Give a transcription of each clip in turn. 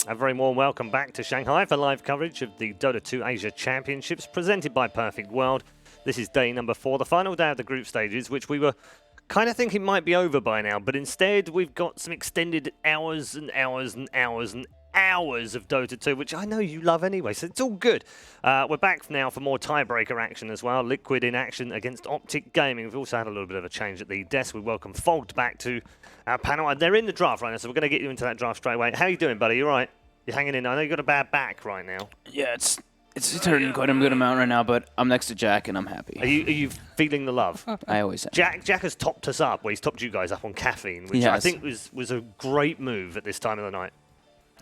A very warm welcome back to Shanghai for live coverage of the Dota 2 Asia Championships presented by Perfect World. This is day number 4, the final day of the group stages, which we were kind of thinking might be over by now, but instead we've got some extended hours and hours and hours and hours of Dota 2, which I know you love anyway, so it's all good. We're back now for more tiebreaker action as well. Liquid in action against Optic Gaming. We've also had a little bit of a change at the desk. We welcome Fogged back to our panel. They're in the draft right now, so we're going to get you into that draft straight away. How are you doing, buddy? You all right? You're hanging in. I know you've got a bad back right now. Yeah, it's hurting quite a good amount right now, but I'm next to Jack and I'm happy. Are you feeling the love? I always am. Jack has topped us up. Well, he's topped you guys up on caffeine, which I think was a great move at this time of the night.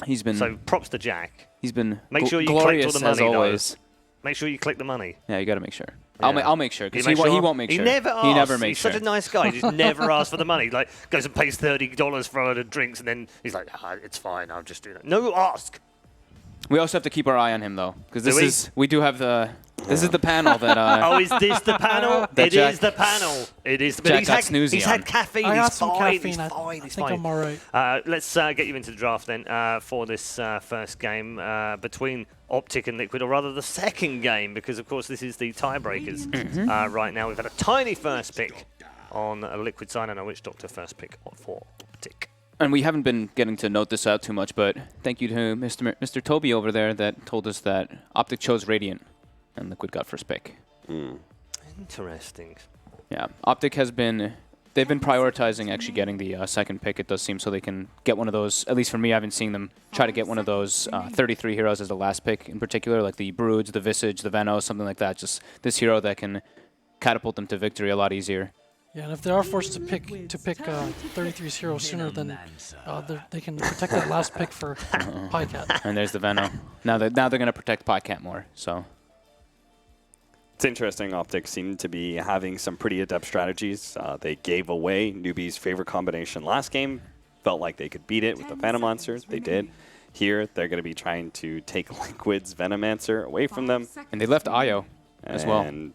He's been so props to Jack. He's been make sure you glorious collect all the money, as always. Though. Make sure you click the money. Yeah, you got to make sure. Yeah. I'll make sure because he won't make sure. He never asks. He never makes sure. He's such a nice guy. He just never asks for the money. Like goes and pays $30 for a load of drinks, and then he's like, "It's fine. I'll just do that." No, ask. We also have to keep our eye on him though, because we do have the. This is the panel that. Oh, is this the panel? It is the panel. It is. But he's had caffeine. He's fine. He's fine. I think I'm all right. Let's get you into the draft then for this first game between Optic and Liquid, or rather the second game, because of course this is the tiebreakers right now. We've had a tiny first pick on a Liquid side and a Witch Doctor first pick for Optic. And we haven't been getting to note this out too much, but thank you to Mr. Toby over there that told us that Optic chose Radiant and Liquid got first pick. Interesting. Yeah, Optic has been, they've been prioritizing actually getting the second pick, it does seem, so they can get one of those, at least for me, I've been seeing them try to get one of those 33 heroes as the last pick in particular, like the Broods, the Visage, the Venos, something like that. Just this hero that can catapult them to victory a lot easier. Yeah, and if they are forced to pick 33's hero sooner, then they can protect that last pick for Pycat. And there's the Veno. Now they're going to protect Pycat more. So it's interesting. Optic seemed to be having some pretty adept strategies. They gave away Newbie's favorite combination last game. Felt like they could beat it with the Venomancer. They did. Here, they're going to be trying to take Liquid's Venomancer away from them. And they left Io as well. And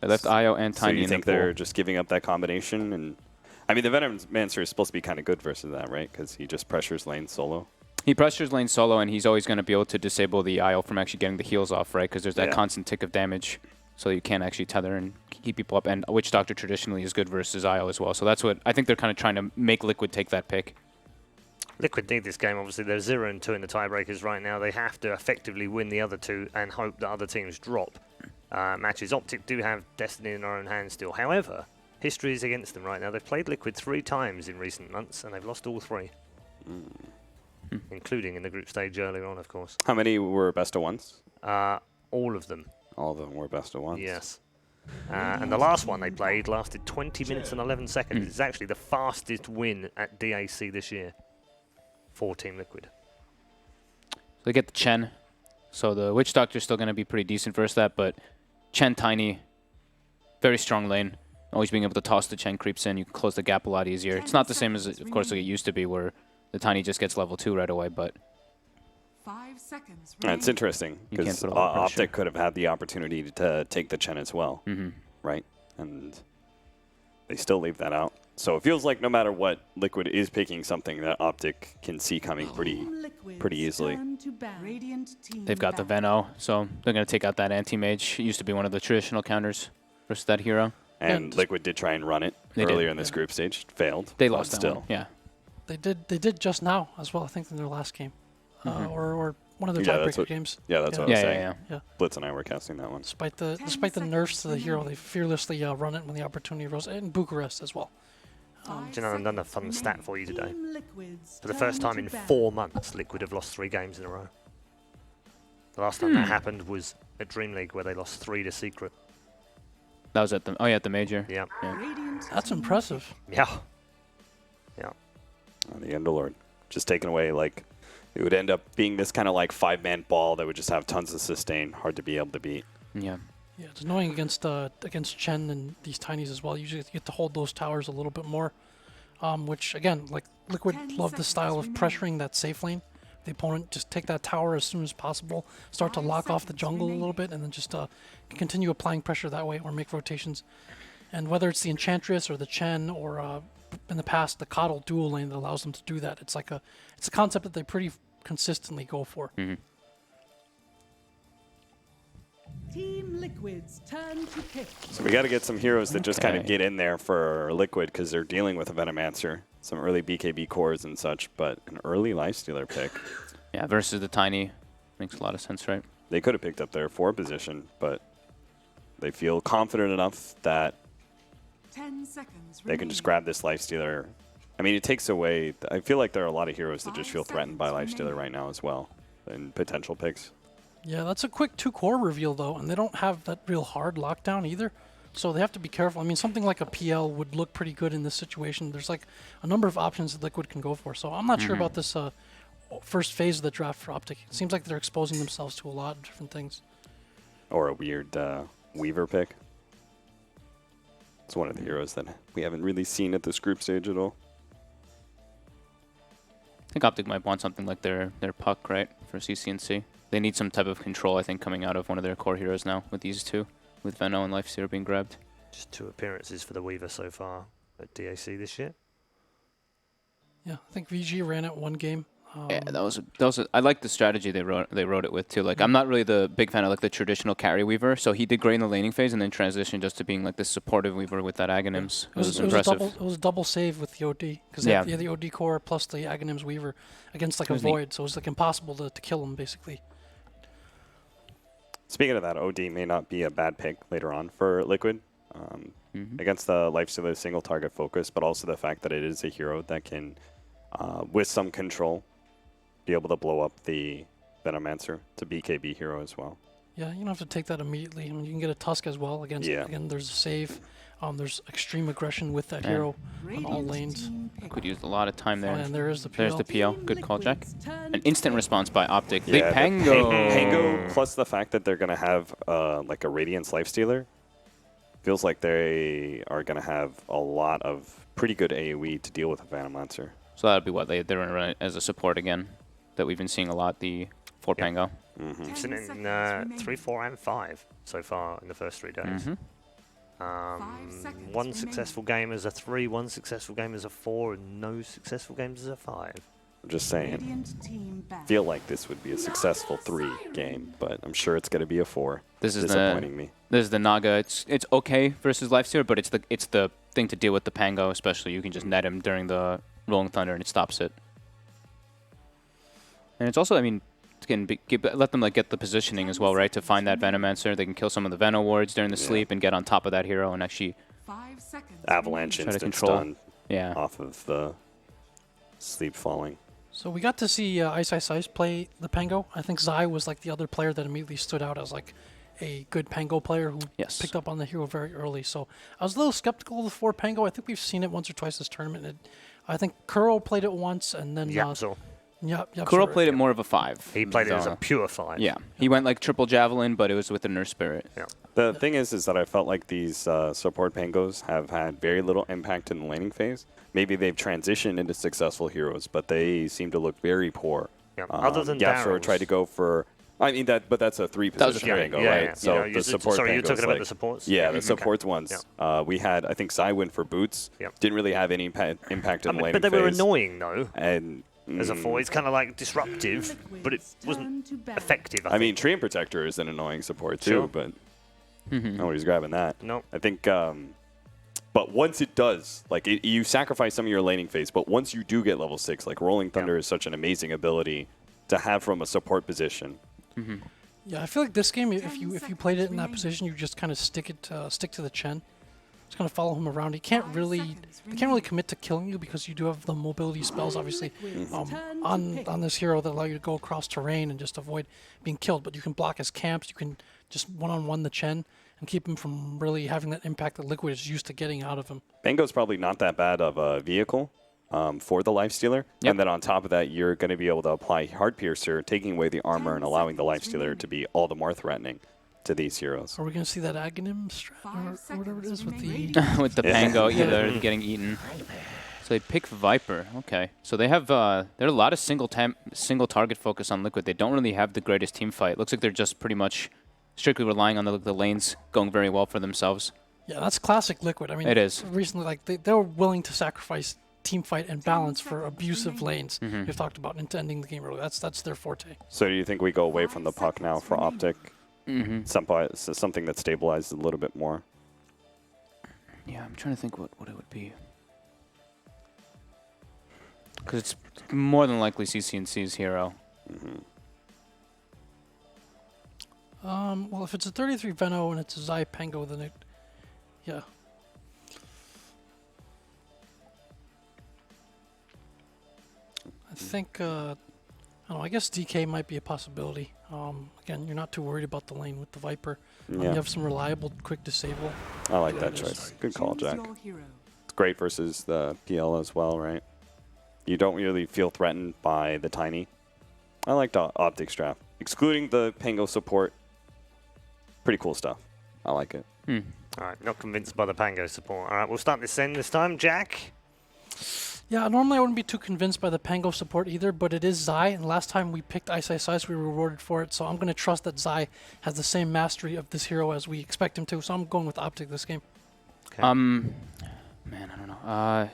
they left Io and Tiny. So you think they're just giving up that combination? And I mean, the Venomancer is supposed to be kind of good versus that, right? Because he just pressures lane solo. He pressures lane solo, and he's always going to be able to disable the Io from actually getting the heals off, right? Because there's that constant tick of damage, so you can't actually tether and keep people up. And Witch Doctor traditionally is good versus Io as well. So that's what I think they're kind of trying to make Liquid take that pick. Liquid need this game, obviously. They're 0-2 in the tiebreakers right now. They have to effectively win the other two and hope that other teams drop matches. Optic do have destiny in their own hands still. However, history is against them right now. They've played Liquid 3 times in recent months, and they've lost all 3. Including in the group stage earlier on, of course. How many were best of ones? All of them. All of them were best of ones? Yes. And the last one they played lasted 20 minutes and 11 seconds. It's actually the fastest win at DAC this year for Team Liquid. So they get the Chen. So the Witch Doctor is still going to be pretty decent versus that, but Chen Tiny, very strong lane. Always being able to toss the Chen creeps in, you can close the gap a lot easier. It's not the same as, of course, like it used to be, where the Tiny just gets level 2 right away, but 5 seconds. It's interesting, because Optic could have had the opportunity to take the Chen as well, right? And they still leave that out. So it feels like no matter what, Liquid is picking something that Optic can see coming pretty easily. They've got the Veno, so they're going to take out that anti-mage. It used to be one of the traditional counters versus that hero. And Liquid did try and run it earlier in this group stage. Failed. They lost that still. one. Yeah. They did just now as well, I think, in their last game. Or one of their tiebreaker games. Yeah, that's what I was saying. Yeah. Blitz and I were casting that one. Despite the nerfs to the hero, they fearlessly run it when the opportunity arose, in Bucharest as well. Do you know, I've done a fun stat for you today. For the first time in 4 months, Liquid have lost 3 games in a row. The last time that happened was at Dream League, where they lost 3 to Secret. That was at the at the major. Yeah. That's impressive. Yeah. The Underlord just taken away, like, it would end up being this kind of like 5-man ball that would just have tons of sustain, hard to be able to beat. Yeah. Yeah, it's annoying against Chen and these Tinies as well. You usually get to hold those towers a little bit more, which, again, like Liquid love the style of pressuring that safe lane. The opponent just take that tower as soon as possible, start to lock off the jungle a little bit, and then just continue applying pressure that way or make rotations. And whether it's the Enchantress or the Chen or in the past the Coddle dual lane that allows them to do that, it's a concept that they pretty consistently go for. Team Liquid's turn to pick. So we got to get some heroes that just kind of get in there for Liquid because they're dealing with a Venomancer, some early BKB cores and such, but an early Lifestealer pick. Yeah, versus the Tiny. Makes a lot of sense, right? They could have picked up their 4 position, but they feel confident enough that 10 seconds they can just grab this Lifestealer. I mean, it takes away... I feel like there are a lot of heroes that just feel threatened by Lifestealer right now as well, in potential picks. Yeah, that's a quick 2-core reveal, though, and they don't have that real hard lockdown either. So they have to be careful. I mean, something like a PL would look pretty good in this situation. There's like a number of options that Liquid can go for. So I'm not sure about this first phase of the draft for Optic. It seems like they're exposing themselves to a lot of different things. Or a weird Weaver pick. It's one of the heroes that we haven't really seen at this group stage at all. I think Optic might want something like their Puck, right, for CCNC. They need some type of control, I think, coming out of one of their core heroes now with these two, with Veno and Lifestealer being grabbed. Just 2 appearances for the Weaver so far at DAC this year. Yeah, I think VG ran it 1 game. Yeah, that was I like the strategy they wrote it with too. Like I'm not really the big fan of like the traditional carry Weaver, so he did great in the laning phase and then transitioned just to being like this supportive Weaver with that Aghanims. It was impressive. It was a double save with the OD because they had the OD core plus the Aghanims Weaver against like a Void, so it was like impossible to kill him basically. Speaking of that, OD may not be a bad pick later on for Liquid against the Lifestealer single target focus, but also the fact that it is a hero that can, with some control, be able to blow up the Venomancer. It's a BKB hero as well. Yeah, you don't have to take that immediately. I mean, you can get a Tusk as well against. Again, there's a save. There's extreme aggression with that hero on all lanes. Could use a lot of time there. And there is the PL. There's the PL. Good call, Jack. An instant response by Optic. Yeah, Big Pango. Pango plus the fact that they're going to have like a Radiance Lifestealer feels like they are going to have a lot of pretty good AoE to deal with a Venomancer. So that would be what they're going to run it as a support again. That we've been seeing a lot, the 4 Pango. We've seen it in 3, 4, and 5 so far in the first 3 days. 1 successful game as a 3, 1 successful game as a 4, and no successful games as a 5. I'm just saying, feel like this would be a successful 3 game, but I'm sure it's going to be a 4. This is disappointing me. This is the Naga. It's okay versus Lifestealer, but it's the thing to deal with the Pango, especially. You can just net him during the Rolling Thunder and it stops it. And it's also, I mean, let them like get the positioning as well, right? To find that Venomancer, they can kill some of the Veno wards during the sleep and get on top of that hero and actually Avalanche instant stun off of the sleep falling. So we got to see Ice Ice Ice play the Pango. I think Zai was like the other player that immediately stood out as like a good Pango player who picked up on the hero very early. So I was a little skeptical of the 4 Pango. I think we've seen it once or twice this tournament. I think Kuro played it once and then Kuro played it more of a 5. He played it as a pure 5. Yeah, he went like triple javelin, but it was with the Nurse Spirit. Yeah. The thing is that I felt like these support Pangos have had very little impact in the laning phase. Maybe they've transitioned into successful heroes, but they seem to look very poor. Yeah. Other than Yasuo tried to go for. I mean but that's a 3 position Pango, right? Yeah. So the support. Sorry, you're Pangos, talking about the supports. Yeah, the supports ones. Yeah. We had I think Zai went for boots. Didn't really have any impact in the laning phase. But they were annoying though. And as a 4, it's kind of like disruptive, but it wasn't effective. I mean, Treant Protector is an annoying support too, but nobody's grabbing that. No. I think, but once it does, like you sacrifice some of your laning phase, but once you do get level 6, like Rolling Thunder is such an amazing ability to have from a support position. Yeah, I feel like this game, if you played it in that position, you just kind of stick to the Chen. Just kind of follow him around. They can't really commit to killing you because you do have the mobility spells, obviously, on this hero that allow you to go across terrain and just avoid being killed. But you can block his camps. You can just one-on-one the Chen and keep him from really having that impact that Liquid is used to getting out of him. Pango's probably not that bad of a vehicle for the Lifestealer. And then on top of that, you're going to be able to apply Heart Piercer, taking away the armor and allowing the Lifestealer to be all the more threatening to these heroes. Are we going to see that Aghanim strat or whatever it is with the with the Pango either getting eaten? So they pick Viper. Okay, so they have there are a lot of single target focus on Liquid. They don't really have the greatest team fight. Looks like they're just pretty much strictly relying on the lanes going very well for themselves. Yeah, that's classic Liquid. I mean, it is. Recently, like they were willing to sacrifice team fight and balance for abusive lanes. We've talked about into ending the game early. That's their forte. So do you think we go away from the puck now for Optic? Something that stabilizes a little bit more? Yeah, I'm trying to think what it would be. Because it's more than likely CCNC's hero. Well, if it's a 33 Veno and it's a Zai Pango, then it, yeah. I think, I don't know, I guess DK might be a possibility. Again, you're not too worried about the lane with the Viper. You have some reliable, quick disable. I like that choice. Good call, Jack. It's great versus the PL as well, right? You don't really feel threatened by the Tiny. I like the Optic draft. Excluding the Pango support, pretty cool stuff. I like it. All right, not convinced by the Pango support. All right, we'll start this end this time. Jack? Yeah, normally I wouldn't be too convinced by the Pango support either, but it is Zai, and last time we picked Ice Ice Ice, we were rewarded for it, so I'm going to trust that Zai has the same mastery of this hero as we expect him to, so I'm going with Optic this game. Okay. Man, I don't know.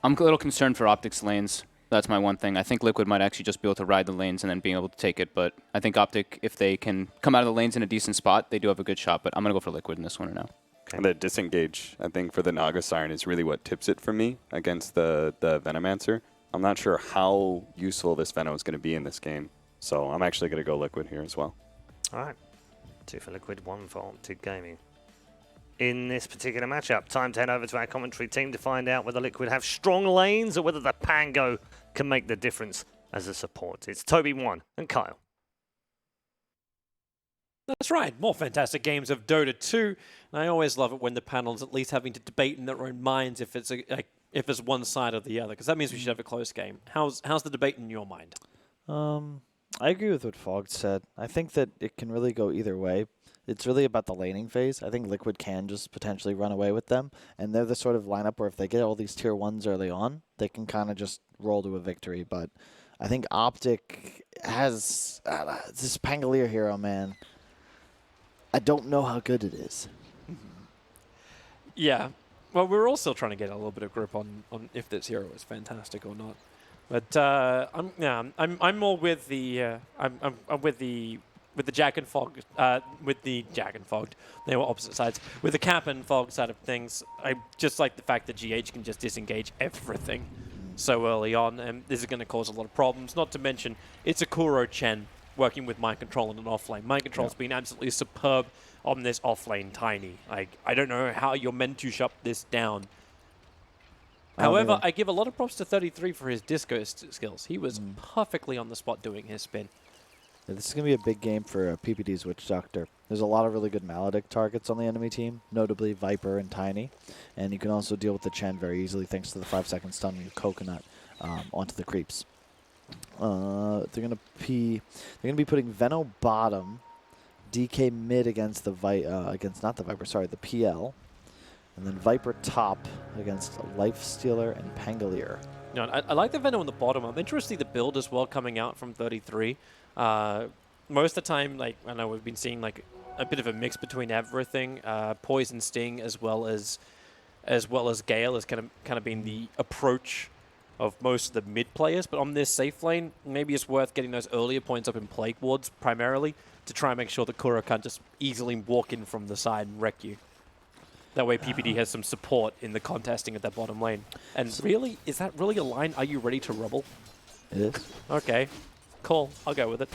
I'm a little concerned for Optic's lanes. That's my one thing. I think Liquid might actually just be able to ride the lanes and then being able to take it, but I think Optic, if they can come out of the lanes in a decent spot, they do have a good shot, but I'm going to go for Liquid in this one now. Okay. The disengage, I think, for the Naga Siren is really what tips it for me against the Venomancer. I'm not sure how useful this Veno is going to be in this game, so I'm actually going to go Liquid here as well. All right. 2 for Liquid, 1 for Optic Gaming. In this particular matchup, time to head over to our commentary team to find out whether Liquid have strong lanes or whether the Pango can make the difference as a support. It's Toby 1 and Kyle. That's right, more fantastic games of Dota 2. And I always love it when the panel's at least having to debate in their own minds if it's if it's one side or the other, because that means we should have a close game. How's the debate in your mind? I agree with what Fogg said. I think that it can really go either way. It's really about the laning phase. I think Liquid can just potentially run away with them, and they're the sort of lineup where if they get all these tier 1s early on, they can kind of just roll to a victory. But I think Optic has this Pangolier hero, man. I don't know how good it is. Yeah. Well, we're all still trying to get a little bit of grip on if this hero is fantastic or not. But I'm more with the I'm with the Jack and Fog with the Jack and Fogged. They were opposite sides. With the Cap and Fog side of things, I just like the fact that GH can just disengage everything so early on, and this is going to cause a lot of problems. Not to mention, it's a Kuro Chen working with Mind Control on an offlane. Mind Control's been absolutely superb on this offlane Tiny. Like, I don't know how you're meant to shut this down. However, I give a lot of props to 33 for his disco skills. He was perfectly on the spot doing his spin. Yeah, this is going to be a big game for PPD's Witch Doctor. There's a lot of really good Maledict targets on the enemy team, notably Viper and Tiny. And you can also deal with the Chen very easily thanks to the 5-second stun and your Coconut onto the creeps. They're gonna be putting Veno bottom, DK mid against the the PL, and then Viper top against Lifestealer and Pangolier. No, I like the Veno on the bottom. I'm interested in the build as well coming out from 33. Most of the time, like I know we've been seeing like a bit of a mix between everything. Poison Sting as well as Gale has kind of been the approach of most of the mid players, but on this safe lane, maybe it's worth getting those earlier points up in Plague Wards primarily to try and make sure that Kuro can't just easily walk in from the side and wreck you. That way PPD has some support in the contesting of that bottom lane. And really, is that really a line? Are you ready to rubble? It is. Okay, cool. I'll go with it.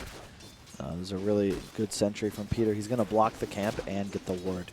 There's a really good sentry from Peter. He's going to block the camp and get the ward.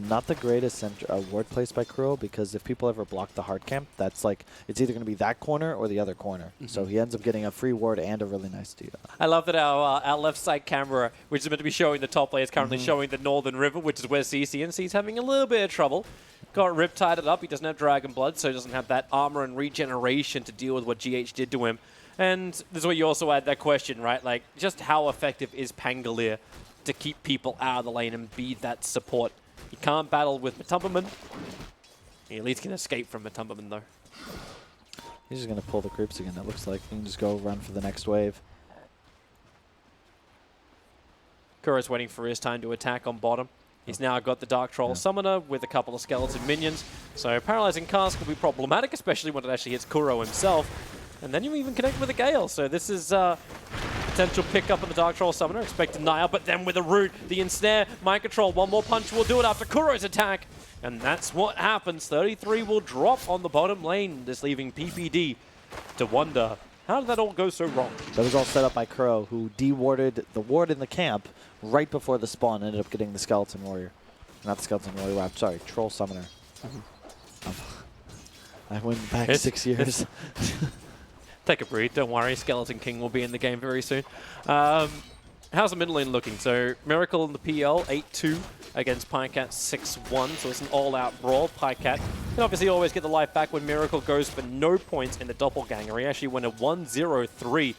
Not the greatest ward placed by Kuro, because if people ever block the hard camp, that's like, it's either going to be that corner or the other corner. So he ends up getting a free ward and a really nice deal. I love that our left side camera, which is meant to be showing the top layer, is currently showing the northern river, which is where CCNC's having a little bit of trouble. Got Riptide it up. He doesn't have Dragon Blood, so he doesn't have that armor and regeneration to deal with what GH did to him. And this is where you also add that question, right? Like, just how effective is Pangolier to keep people out of the lane and be that support? He can't battle with Matumberman. He at least can escape from Matumberman, though. He's just going to pull the creeps again, it looks like. He can just go run for the next wave. Kuro's waiting for his time to attack on bottom. He's now got the Dark Troll Summoner with a couple of skeleton minions. So Paralyzing Cast will be problematic, especially when it actually hits Kuro himself. And then you even connect with a Gale. So this is potential pickup of the Dark Troll Summoner. Expect denial, but then with a root, the ensnare, Mind Control, one more punch will do it after Kuro's attack. And that's what happens. 33 will drop on the bottom lane, just leaving PPD to wonder, how did that all go so wrong? That was all set up by Kuro, who de-warded the ward in the camp right before the spawn, ended up getting the Skeleton Warrior. Not the Skeleton Warrior, I'm sorry, Troll Summoner. I went back 6 years. Take a breathe, don't worry, Skeleton King will be in the game very soon. How's the middle lane looking? So Miracle in the PL, 8-2 against Pycat 6-1, so it's an all-out brawl. Pycat can obviously always get the life back when Miracle goes for no points in the doppelganger. He actually went a 1-0-3,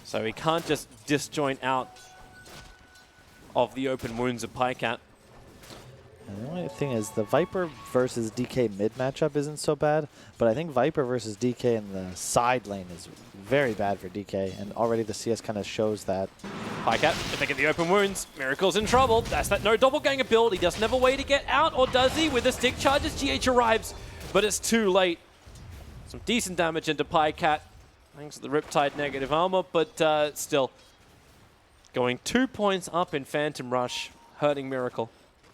so he can't just disjoint out of the open wounds of Pycat. And the only thing is, the Viper versus DK mid matchup isn't so bad, but I think Viper versus DK in the side lane is very bad for DK, and already the CS kind of shows that. Pycat, if they get the open wounds, Miracle's in trouble. That's that no doppelganger build. He doesn't have a way to get out, or does he? With the stick charges, GH arrives, but it's too late. Some decent damage into Pycat, thanks to the Riptide negative armor, but still going 2 points up in Phantom Rush, hurting Miracle.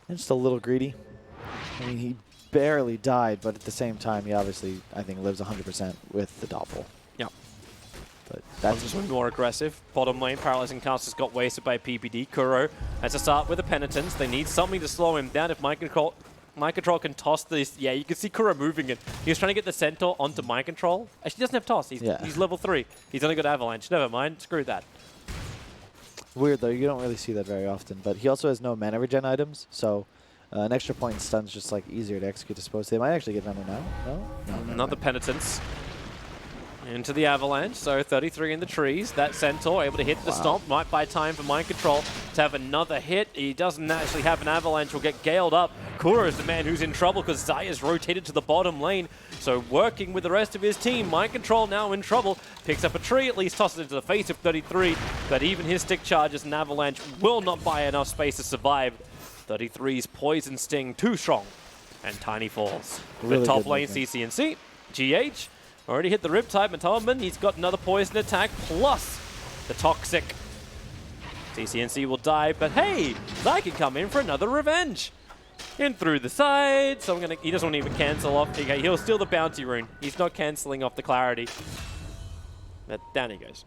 And just a little greedy. I mean, he barely died, but at the same time, he obviously, I think, lives 100% with the doppel. Yeah. But that's just more aggressive. Bottom lane, Paralyzing Cast has got wasted by PPD. Kuro has to start with a Penitence. They need something to slow him down. If Mind Control can toss this, yeah, you can see Kuro moving it. He was trying to get the Centaur onto Mind Control. Actually, he doesn't have toss. He's level 3. He's only got Avalanche. Never mind. Screw that. weird, though. You don't really see that very often. But he also has no mana regen items, so an extra point in stun's just like easier to execute, I suppose. They might actually get Venom now. No? Another Penitence. Into the Avalanche, so 33 in the trees. That Centaur able to hit the stomp. Might buy time for Mind Control to have another hit. He doesn't actually have an Avalanche. Will get galed up. Kuro is the man who's in trouble because Zaya's rotated to the bottom lane. So working with the rest of his team. Mind Control now in trouble. Picks up a tree, at least tosses it into the face of 33. But even his stick charges and Avalanche will not buy enough space to survive. 33's Poison Sting too strong. And Tiny falls. Really the top good lane movement. CCNC. GH. Already hit the Riptide Metaman. He's got another poison attack plus the Toxic. CCNC will die, but hey, Zai can come in for another revenge. In through the side, so he doesn't want to even cancel off. Okay, he'll steal the bounty rune. He's not canceling off the clarity. But down he goes.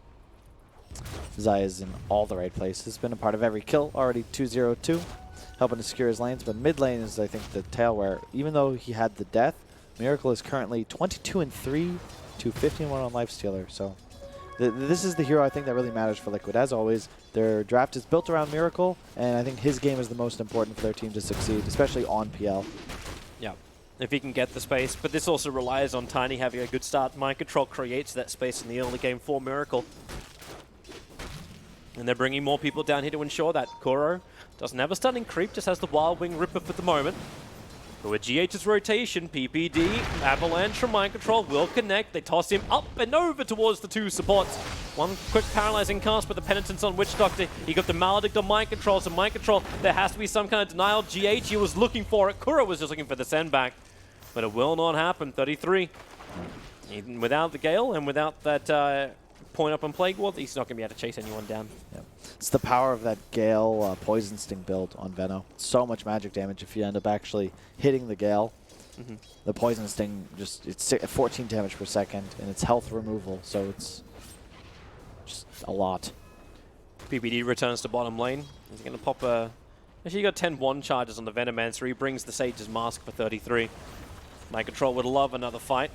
Zai is in all the right places. Been a part of every kill. Already 2-0-2, helping to secure his lanes. But mid lane is, I think, the tail where even though he had the death, Miracle is currently 22-3 to 15-1 on Lifestealer. So this is the hero I think that really matters for Liquid. As always, their draft is built around Miracle, and I think his game is the most important for their team to succeed, especially on PL. Yeah, if he can get the space. But this also relies on Tiny having a good start. Mind Control creates that space in the early game for Miracle. And they're bringing more people down here to ensure that. Kuro doesn't have a stunning creep, just has the Wild Wing Ripper for the moment. But with GH's rotation, PPD, Avalanche from Mind Control will connect. They toss him up and over towards the two supports. One quick paralyzing cast with the Penitence on Witch Doctor. He got the Maledict on Mind Control, so Mind Control, there has to be some kind of denial. GH, he was looking for it. Kuro was just looking for the send back. But it will not happen. 33. Even without the Gale and without that point up on Plague Ward, he's not going to be able to chase anyone down. Yep. It's the power of that Gale Poison Sting build on Veno. So much magic damage if you end up actually hitting the Gale. The Poison Sting, it's 14 damage per second, and it's health removal, so it's just a lot. PPD returns to bottom lane. He's going to pop a... Actually, he got 10-1 charges on the Venomancer. He brings the Sage's Mask for 33. Mind Control would love another fight.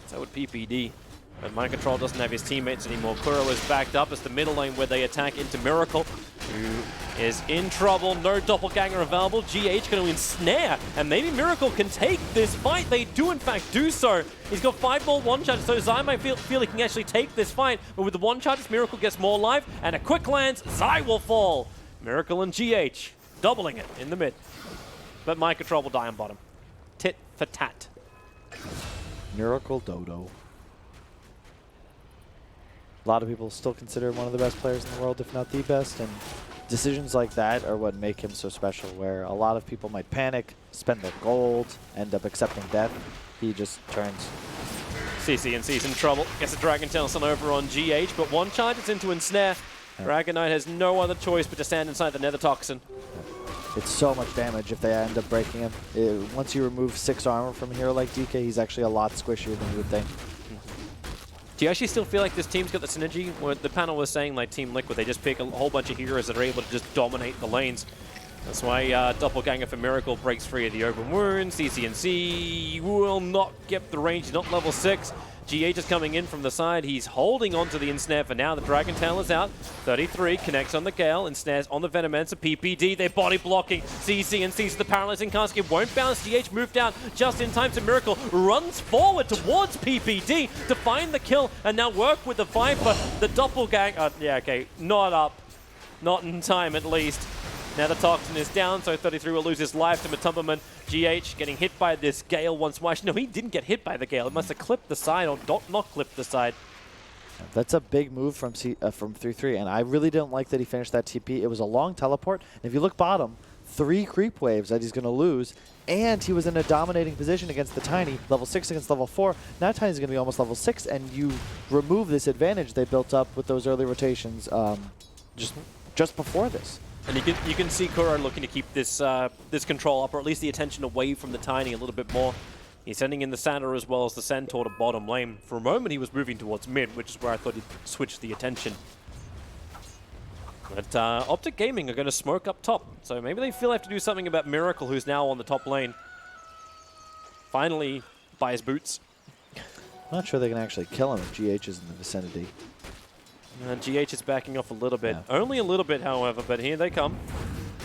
So would PPD. But Mind Control doesn't have his teammates anymore. Kuro is backed up as the middle lane where they attack into Miracle, who is in trouble. No doppelganger available. GH going to ensnare, and maybe Miracle can take this fight. They do, in fact, do so. He's got 5 more one-charges, so Zai might feel he can actually take this fight. But with the one-charges, Miracle gets more life, and a quick lands, Zai will fall. Miracle and GH doubling it in the mid. But Mind Control will die on bottom. Tit for tat. Miracle Dodo. A lot of people still consider him one of the best players in the world, if not the best, and decisions like that are what make him so special, where a lot of people might panic, spend their gold, end up accepting death. He just turns. CCNC's in trouble. Gets a Dragon Tail sent over on GH, but one charge is into Ensnare. Dragon Knight has no other choice but to stand inside the Nether Toxin. It's so much damage if they end up breaking him. Once you remove 6 armor from a hero like DK, he's actually a lot squishier than you would think. Do you actually still feel like this team's got the synergy? Where the panel was saying, like Team Liquid, they just pick a whole bunch of heroes that are able to just dominate the lanes. That's why Doppelganger for Miracle breaks free of the open wound. CCNC will not get the range, he's not level 6. GH is coming in from the side. He's holding on to the Ensnare for now. The Dragon Tail is out. 33 connects on the Gale. Ensnares on the Venomancer. PPD, they're body blocking. CCNC's the Paralyzing Cask. It won't bounce. GH moved down just in time. So Miracle runs forward towards PPD to find the kill and now work with the Viper. The Doppelganger, yeah, okay, not up. Not in time, at least. Now the Toxin is down, so 33 will lose his life to Matumberman. GH getting hit by this Gale once more. No, he didn't get hit by the Gale. It must have clipped the side or not clipped the side. That's a big move from 3-3, and I really didn't like that he finished that TP. It was a long teleport, and if you look bottom, 3 creep waves that he's going to lose, and he was in a dominating position against the Tiny, level 6 against level 4. Now Tiny's going to be almost level 6, and you remove this advantage they built up with those early rotations just before this. And you can see Kuro looking to keep this this control up, or at least the attention away from the Tiny a little bit more. He's sending in the Sander as well as the Centaur to bottom lane. For a moment, he was moving towards mid, which is where I thought he'd switch the attention. But Optic Gaming are going to smoke up top, so maybe they feel they have to do something about Miracle, who's now on the top lane. Finally, by his boots. I'm not sure they can actually kill him if GH is in the vicinity. And GH is backing off a little bit. Yeah. Only a little bit, however, but here they come.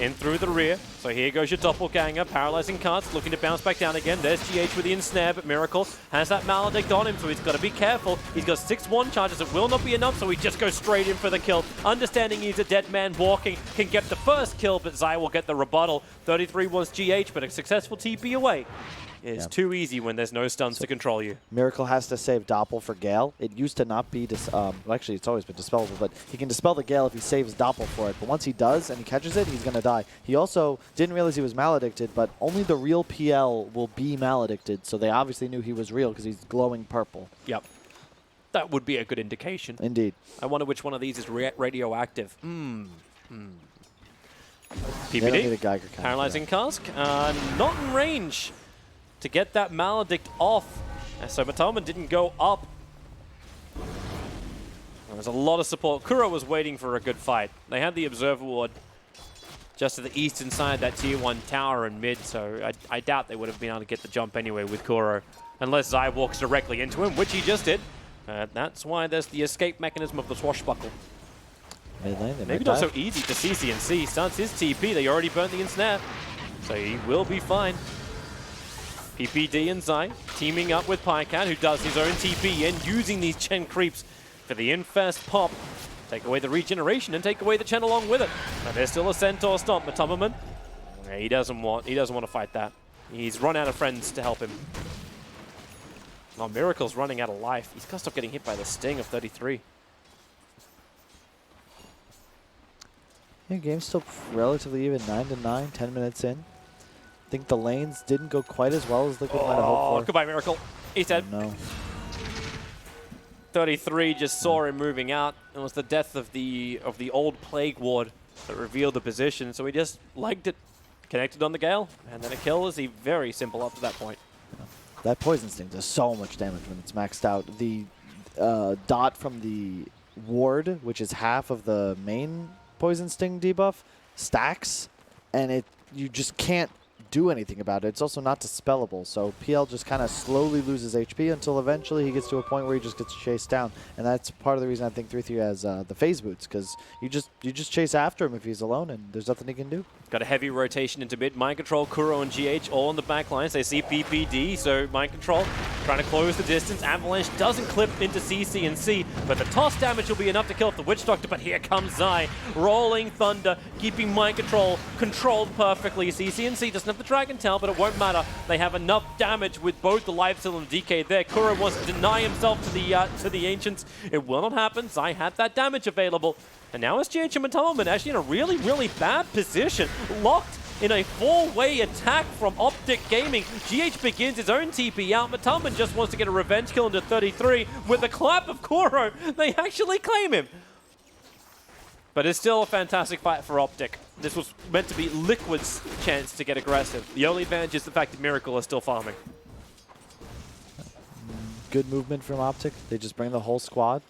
In through the rear. So here goes your Doppelganger. Paralyzing Cards, looking to bounce back down again. There's GH with the Ensnare, but Miracle has that Maledict on him, so he's got to be careful. He's got 6-1 charges. It will not be enough, so he just goes straight in for the kill. Understanding he's a dead man walking, can get the first kill, but Zai will get the rebuttal. 33 wants GH, but a successful TP away. It's too easy when there's no stuns to control you. Miracle has to save Doppel for Gale. It used to not be, well, actually it's always been dispellable, but he can dispel the Gale if he saves Doppel for it. But once he does and he catches it, he's going to die. He also didn't realize he was maledicted, but only the real PL will be maledicted, so they obviously knew he was real because he's glowing purple. Yep. That would be a good indication. Indeed. I wonder which one of these is radioactive. PPD. They don't need a Geiger counter. Paralyzing Cask. Not in range to get that Maledict off. So Matumberman didn't go up. There's a lot of support. Kuro was waiting for a good fight. They had the Observer Ward just to the east inside that Tier 1 tower and mid, so I doubt they would have been able to get the jump anyway with Kuro, unless Zai walks directly into him, which he just did. That's why there's the escape mechanism of the Swashbuckle. Mid lane, they Maybe might not so dive. easy to CCNC. Stuns his TP. They already burnt the Ensnare, so he will be fine. PPD and Zai teaming up with Pycat, who does his own TP and using these Chen creeps for the infest pop. Take away the regeneration and take away the Chen along with it. But there's still a Centaur stomp. Matumberman, he doesn't want to fight that. He's run out of friends to help him. Oh, Miracle's running out of life. He's got to stop getting hit by the Sting of 33. Yeah, game's still relatively even, 9-9, 10 minutes in. I think the lanes didn't go quite as well as Liquid might have hoped for. Goodbye, Miracle. He's dead. No. 33 just saw him moving out. It was the death of the old Plague Ward that revealed the position, so he just legged it, connected on the Gale, and then a kill is very simple up to that point. That Poison Sting does so much damage when it's maxed out. The dot from the ward, which is half of the main Poison Sting debuff, stacks, and you just can't do anything about it. It's also not dispellable, so PL just kind of slowly loses HP until eventually he gets to a point where he just gets chased down, and that's part of the reason I think 3-3 has the phase boots, because you just chase after him if he's alone, and there's nothing he can do. Got a heavy rotation into mid. Mind Control, Kuro, and GH all on the back lines. They see PPD, so Mind Control trying to close the distance. Avalanche doesn't clip into CCNC, but the toss damage will be enough to kill off the Witch Doctor, but here comes Zai. Rolling Thunder, keeping Mind Control controlled perfectly. CCNC doesn't have the Dragon Tail, but it won't matter. They have enough damage with both the Life Steal and the DK there. Kuro wants to deny himself to the Ancients. It will not happen. Zai had that damage available. And now it's GH and Matamaman actually in a really, really bad position. Locked in a four-way attack from Optic Gaming. GH begins his own TP out. Matamaman just wants to get a revenge kill into 33. With a clap of Kuro, they actually claim him. But it's still a fantastic fight for Optic. This was meant to be Liquid's chance to get aggressive. The only advantage is the fact that Miracle is still farming. Good movement from Optic. They just bring the whole squad.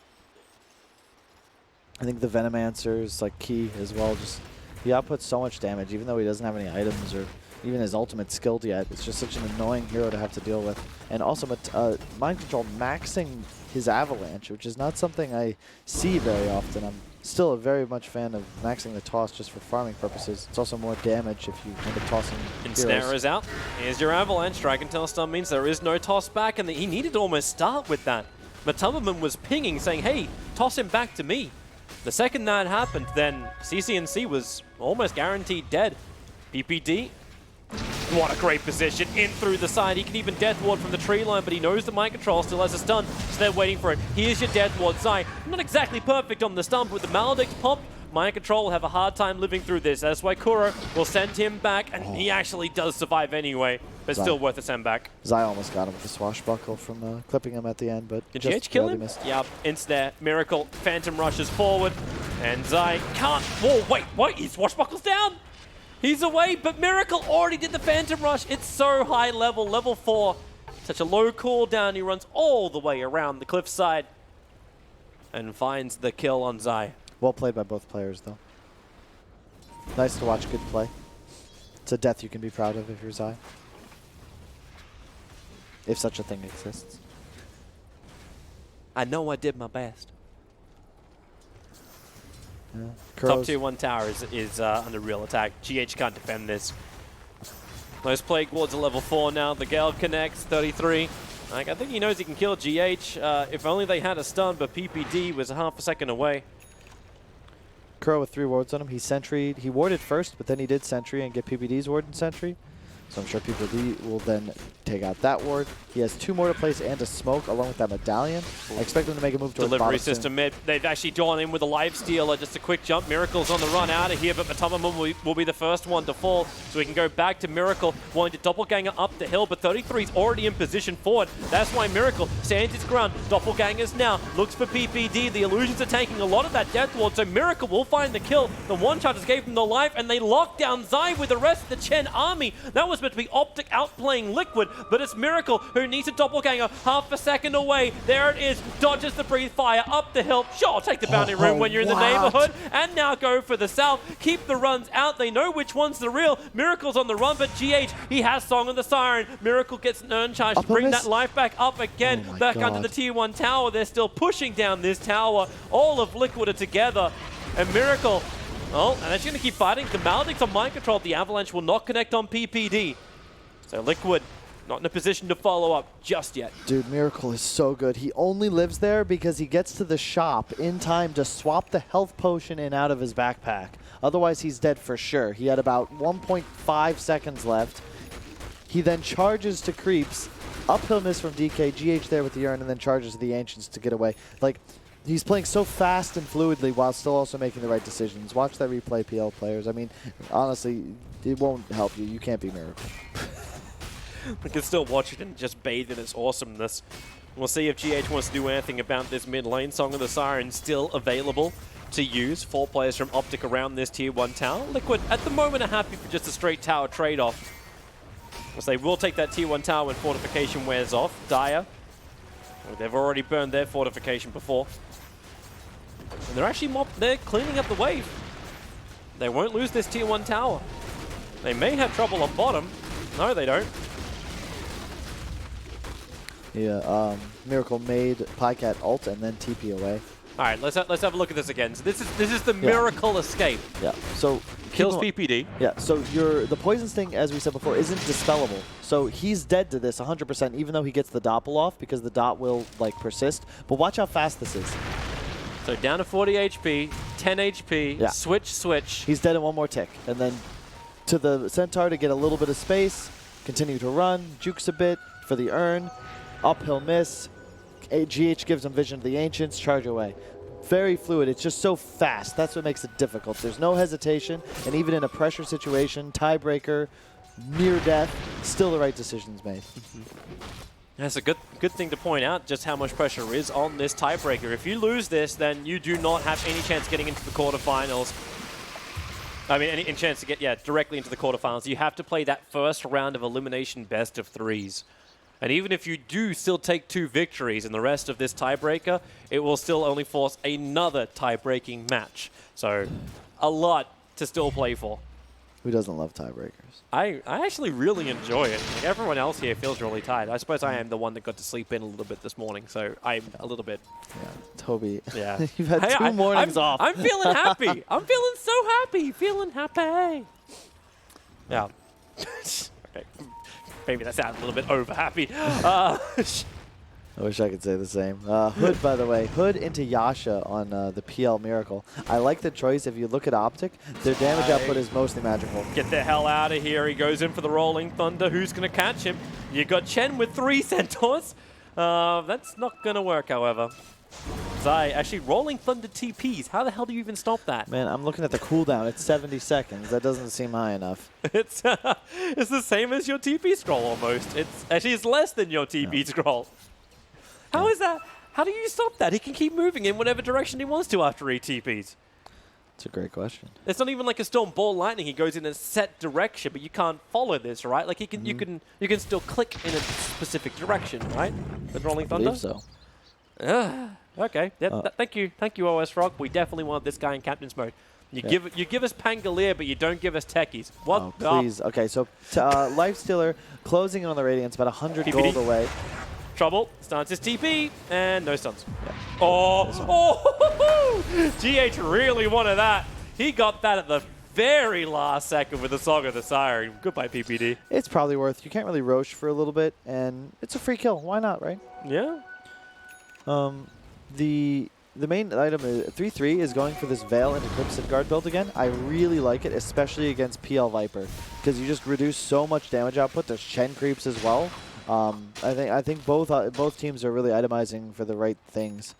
I think the Venomancer is like key as well. Just he outputs so much damage, even though he doesn't have any items or even his ultimate skilled yet. It's just such an annoying hero to have to deal with. And also, Mind Control maxing his Avalanche, which is not something I see very often. I'm still a very much fan of maxing the toss just for farming purposes. It's also more damage if you end up tossing Ensnare is out. Here's your Avalanche. Dragon Tail stun means there is no toss back, and he needed to almost start with that. Matamaman was pinging, saying, hey, toss him back to me. The second that happened, then CCNC was almost guaranteed dead. PPD, what a great position, in through the side. He can even Death Ward from the tree line, but he knows the Mind Control still has a stun, so they're waiting for it. Here's your Death Ward. Zai, not exactly perfect on the stun, but with the Maledict's pop, Mind Control will have a hard time living through this. That's why Kuro will send him back, and he actually does survive anyway, but still worth a send back. Zai almost got him with the swashbuckle from clipping him at the end, but did just GH kill him? missed. Yep, Ensnare, Miracle, Phantom rushes forward, and Zai can't. Whoa, wait, his swashbuckle's down? He's away, but Miracle already did the Phantom Rush. It's so high level, level 4. Such a low cooldown. He runs all the way around the cliffside and finds the kill on Zai. Well played by both players, though. Nice to watch good play. It's a death you can be proud of if you're Zai. If such a thing exists. I know I did my best. Yeah. Top Kuro's 2-1 tower is under real attack. GH can't defend this. Those Plague Wards are level 4 now. The Gale connects, 33. Like, I think he knows he can kill GH. If only they had a stun, but PPD was a half a second away. Kuro with 3 wards on him. He sentryed. He warded first, but then he did sentry and get PPD's ward and sentry. So I'm sure PPD will then take out that ward. He has 2 more to place and a smoke along with that medallion. I expect him to make a move towards Delivery bottom system soon. mid. They've actually drawn in with a life stealer. Just a quick jump. Miracle's on the run out of here, but Matamaman will be the first one to fall. So we can go back to Miracle, wanting to doppelganger up the hill, but 33's already in position forward. That's why Miracle stands his ground. Doppelgangers now. Looks for PPD. The illusions are taking a lot of that death ward, so Miracle will find the kill. The one-chargers gave them the life, and they lock down Zai with the rest of the Chen army. That was meant to be Optic outplaying Liquid, but it's Miracle who needs a doppelganger half a second away. There it is, dodges the breathe fire up the hill. Sure, take the bounty room when you're in the neighborhood, and now go for the south. Keep the runs out. They know which one's the real. Miracle's on the run, but GH, he has Song of the Siren. Miracle gets an urn charge to bring that life back up again, back under the tier 1 tower. They're still pushing down this tower. All of Liquid are together, and Miracle, oh, and they're just going to keep fighting. The Maledicts on Mind Control. The Avalanche will not connect on PPD. So Liquid not in a position to follow up just yet. Dude, Miracle is so good. He only lives there because he gets to the shop in time to swap the health potion in out of his backpack. Otherwise, he's dead for sure. He had about 1.5 seconds left. He then charges to creeps. Uphill miss from DK. GH there with the urn, and then charges to the Ancients to get away. Like, he's playing so fast and fluidly while still also making the right decisions. Watch that replay, PL players. I mean, honestly, it won't help you. You can't be Miracle. We can still watch it and just bathe in its awesomeness. We'll see if GH wants to do anything about this mid lane. Song of the Siren still available to use. 4 players from Optic around this tier 1 tower. Liquid at the moment are happy for just a straight tower trade-off. As they will take that tier 1 tower when fortification wears off. Dire, well, they've already burned their fortification before. And they're actually they're cleaning up the wave. They won't lose this tier 1 tower. They may have trouble on bottom. No, they don't. Yeah, Miracle made Pycat ult and then TP away. All right, let's have a look at this again. So this is the Miracle escape. Yeah. So Kills PPD. Yeah. So the poison sting, as we said before, isn't dispellable. So he's dead to this 100%, even though he gets the doppel off because the dot will like persist. But watch how fast this is. So down to 40 HP, 10 HP. Yeah. Switch. He's dead in 1 more tick, and then to the Centaur to get a little bit of space. Continue to run. Jukes a bit for the urn. Uphill miss. GH gives him vision to the Ancients. Charge away. very fluid. It's just so fast. That's what makes it difficult. There's no hesitation, and even in a pressure situation, tiebreaker, near death, still the right decisions made. That's a good thing to point out, just how much pressure is on this tiebreaker. If you lose this, then you do not have any chance getting into the quarterfinals. I mean, any chance to get, directly into the quarterfinals. You have to play that first round of elimination best of threes. And even if you do still take 2 victories in the rest of this tiebreaker, it will still only force another tie-breaking match. So a lot to still play for. Who doesn't love tiebreakers? I actually really enjoy it. Like, everyone else here feels really tired. I suppose I am the one that got to sleep in a little bit this morning, so I'm a little bit... Yeah, Toby, Yeah. you've had 2 mornings off. I'm feeling happy. I'm feeling so happy. Feeling happy. Yeah. Okay. Maybe that sounds a little bit over happy. I wish I could say the same. Hood, by the way. Hood into Yasha on the PL Miracle. I like the choice. If you look at Optic, their damage output is mostly magical. Get the hell out of here. He goes in for the Rolling Thunder. Who's going to catch him? You got Chen with 3 centaurs. That's not going to work, however. Zai, actually, Rolling Thunder TPs. How the hell do you even stop that? Man, I'm looking at the cooldown. It's 70 seconds. That doesn't seem high enough. It's the same as your TP scroll almost. It's less than your TP scroll. How is that? How do you stop that? He can keep moving in whatever direction he wants to after he TPs. It's a great question. It's not even like a Storm Ball Lightning. He goes in a set direction, but you can't follow this, right? Like you can still click in a specific direction, right? With Rolling I Thunder. believe so. Okay. Thank you, OS Frog. We definitely want this guy in Captain's mode. You give us Pangolier, but you don't give us techies. What? Oh, please. Okay, so Lifestealer closing in on the Radiance, about 100 gold away. Trouble. Starts his TP, and no stuns. Yeah. Oh! GH really wanted that. He got that at the very last second with the Song of the Siren. Goodbye, PPD. It's probably worth. You can't really Roche for a little bit, and it's a free kill. Why not, right? Yeah. The main item 3-3 is going for this Veil into Crimson Guard build again. I really like it, especially against PL Viper, because you just reduce so much damage output. There's Chen creeps as well. I think both teams are really itemizing for the right things.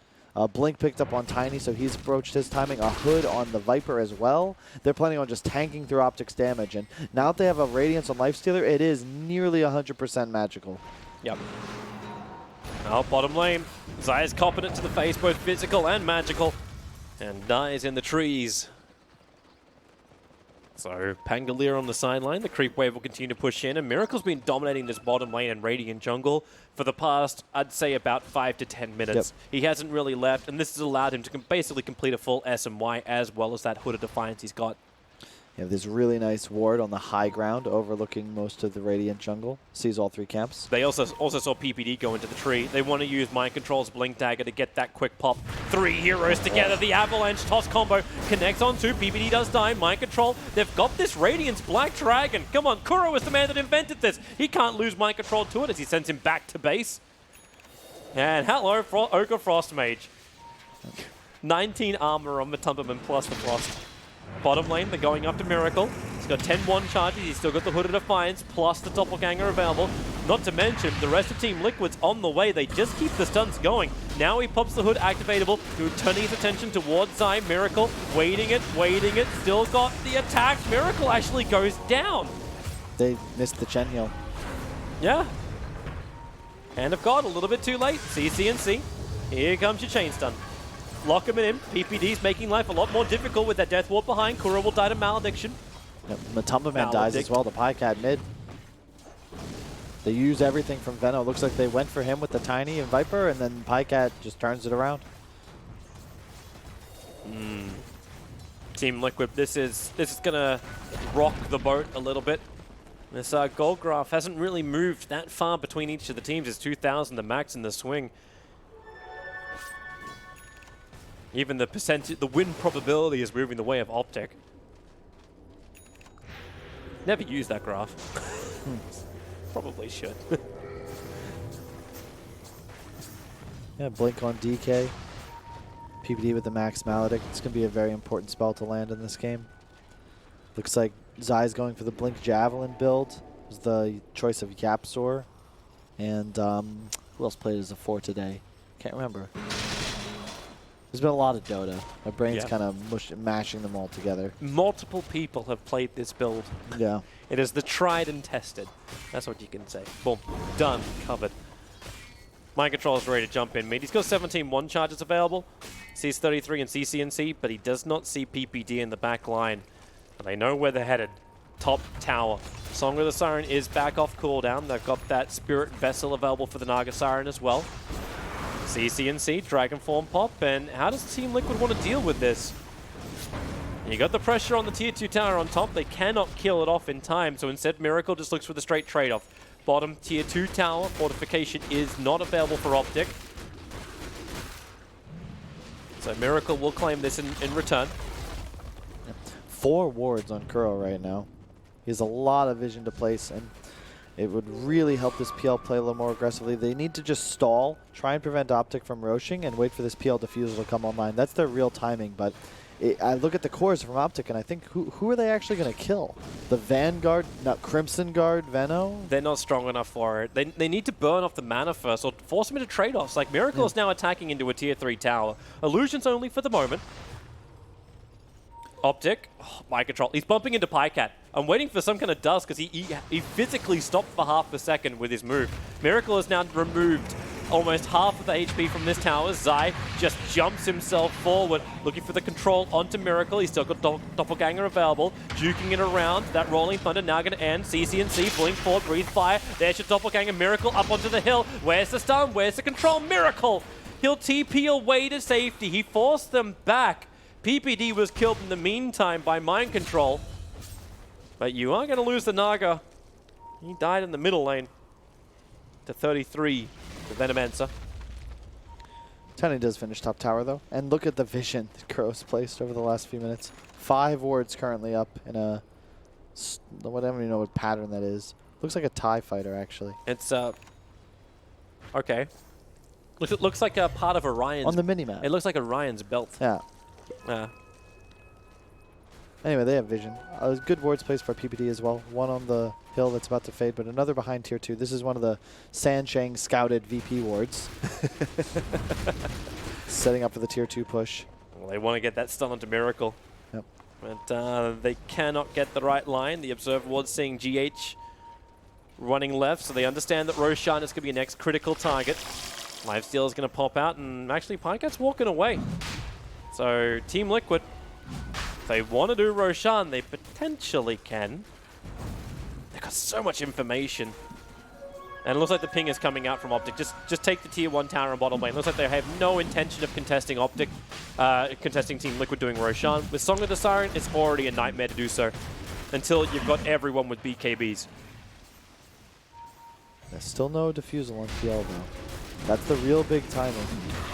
Blink picked up on Tiny, so he's approached his timing. A Hood on the Viper as well. They're planning on just tanking through Optic's damage, and now that they have a Radiance on Lifestealer, it is nearly 100% magical. Yep. Now bottom lane, Zaya's copping it to the face, both physical and magical, and dies in the trees. So Pangolier on the sideline, the creep wave will continue to push in, and Miracle's been dominating this bottom lane and Radiant jungle for the past, I'd say, about 5 to 10 minutes. Yep. He hasn't really left, and this has allowed him to basically complete a full SMY as well as that Hood of Defiance he's got. You have this really nice ward on the high ground overlooking most of the Radiant jungle. Sees all 3 camps. They also saw PPD go into the tree. They want to use Mind Control's Blink Dagger to get that quick pop. 3 heroes together. The Avalanche toss combo connects on 2. PPD does die. Mind Control. They've got this Radiance Black Dragon. Come on, Kuro is the man that invented this. He can't lose Mind Control to it as he sends him back to base. And hello, Ogre Frost Mage. 19 armor on Matumberman plus the Frost. Bottom lane, they're going after Miracle. He's got 10-1 charges. He's still got the Hood of Defiance plus the Doppelganger available. Not to mention, the rest of Team Liquid's on the way. They just keep the stuns going. Now he pops the Hood activatable, turning his attention towards Zai. Miracle, waiting it. Still got the attack. Miracle actually goes down. They missed the Chen heal. Yeah. Hand of God, a little bit too late. CC. Here comes your chain stun. Lock him in. PPD's making life a lot more difficult with that Death Ward behind. Kuro will die to Malediction. Yep, Matumberman dies as well. The Pycat mid. They use everything from Veno. Looks like they went for him with the Tiny and Viper, and then Pycat just turns it around. Team Liquid, this is gonna rock the boat a little bit. This gold graph hasn't really moved that far between each of the teams. It's 2,000 the max in the swing. Even the percentage, the win probability is moving the way of Optic. Never use that graph. Probably should. Yeah, Blink on DK. PPD with the max Maledict. It's going to be a very important spell to land in this game. Looks like Zai's going for the Blink Javelin build. It was the choice of Yapsor. And who else played as a 4 today? Can't remember. There's been a lot of Dota. My brain's Yeah. kind of mashing them all together. Multiple people have played this build. Yeah. It is the tried and tested. That's what you can say. Boom. Done. Covered. Mind Control is ready to jump in mid. He's got 17 one charges available. Sees 33 and CCNC, but he does not see PPD in the back line. And they know where they're headed. Top tower. Song of the Siren is back off cooldown. They've got that Spirit Vessel available for the Naga Siren as well. CCNC, Dragon Form pop, and how does Team Liquid want to deal with this? You got the pressure on the tier 2 tower on top. They cannot kill it off in time, so instead Miracle just looks for the straight trade-off. Bottom tier 2 tower fortification is not available for Optic. So Miracle will claim this in return. 4 wards on Kuro right now. He has a lot of vision to place, and it would really help this PL play a little more aggressively. They need to just stall, try and prevent Optic from roshing, and wait for this PL diffuser to come online. That's their real timing, but I look at the cores from Optic, and I think, who are they actually going to kill? The Vanguard, not Crimson Guard, Veno? They're not strong enough for it. They need to burn off the mana first, or force them into trade-offs. Like, Miracle is now attacking into a tier 3 tower. Illusions only for the moment. Optic, Mind Control. He's bumping into Pycat. I'm waiting for some kind of dust because he physically stopped for half a second with his move. Miracle has now removed almost half of the HP from this tower. Zai just jumps himself forward, looking for the control onto Miracle. He's still got Doppelganger available, juking it around. That Rolling Thunder now going to end. CCNC, blink forward, breathe fire. There's your Doppelganger. Miracle up onto the hill. Where's the stun? Where's the control? Miracle! He'll TP away to safety. He forced them back. PPD was killed in the meantime by Mind Control. But you are going to lose the Naga. He died in the middle lane. To 33, the Venomancer. Tiny does finish top tower, though. And look at the vision that Kuro's placed over the last few minutes. 5 wards currently up in a... whatever you know what pattern that is. Looks like a TIE fighter, actually. It's, okay. It looks like a part of Orion's... On the minimap. It looks like Orion's belt. Yeah. Anyway, they have vision. Good wards placed for PPD as well. One on the hill that's about to fade, but another behind tier 2. This is one of the Sanshang scouted VP wards. Setting up for the tier 2 push. Well, they want to get that stun onto Miracle. Yep. But they cannot get the right line. The Observer Ward seeing GH running left, so they understand that Roshan is going to be a next critical target. Lifesteal is going to pop out, and actually Pycat's walking away. So Team Liquid, if they want to do Roshan, they potentially can. They've got so much information. And it looks like the ping is coming out from Optic. Just take the tier 1 tower and bottom lane. Looks like they have no intention of contesting Optic, contesting Team Liquid doing Roshan. With Song of the Siren, it's already a nightmare to do so until you've got everyone with BKBs. There's still no diffusal on PL, though. That's the real big timing.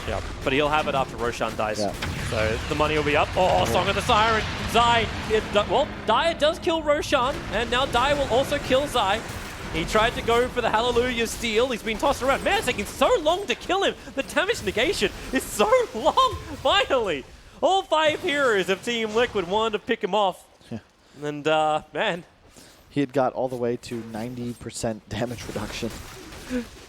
Yeah, but he'll have it after Roshan dies. Yeah. So the money will be up. Oh, Song of the Siren. Zai. Well, Daya does kill Roshan, and now Daya will also kill Zai. He tried to go for the Hallelujah steal. He's been tossed around. Man, it's taking so long to kill him. The damage negation is so long, finally. All 5 heroes of Team Liquid wanted to pick him off. Yeah. And, man. He had got all the way to 90% damage reduction.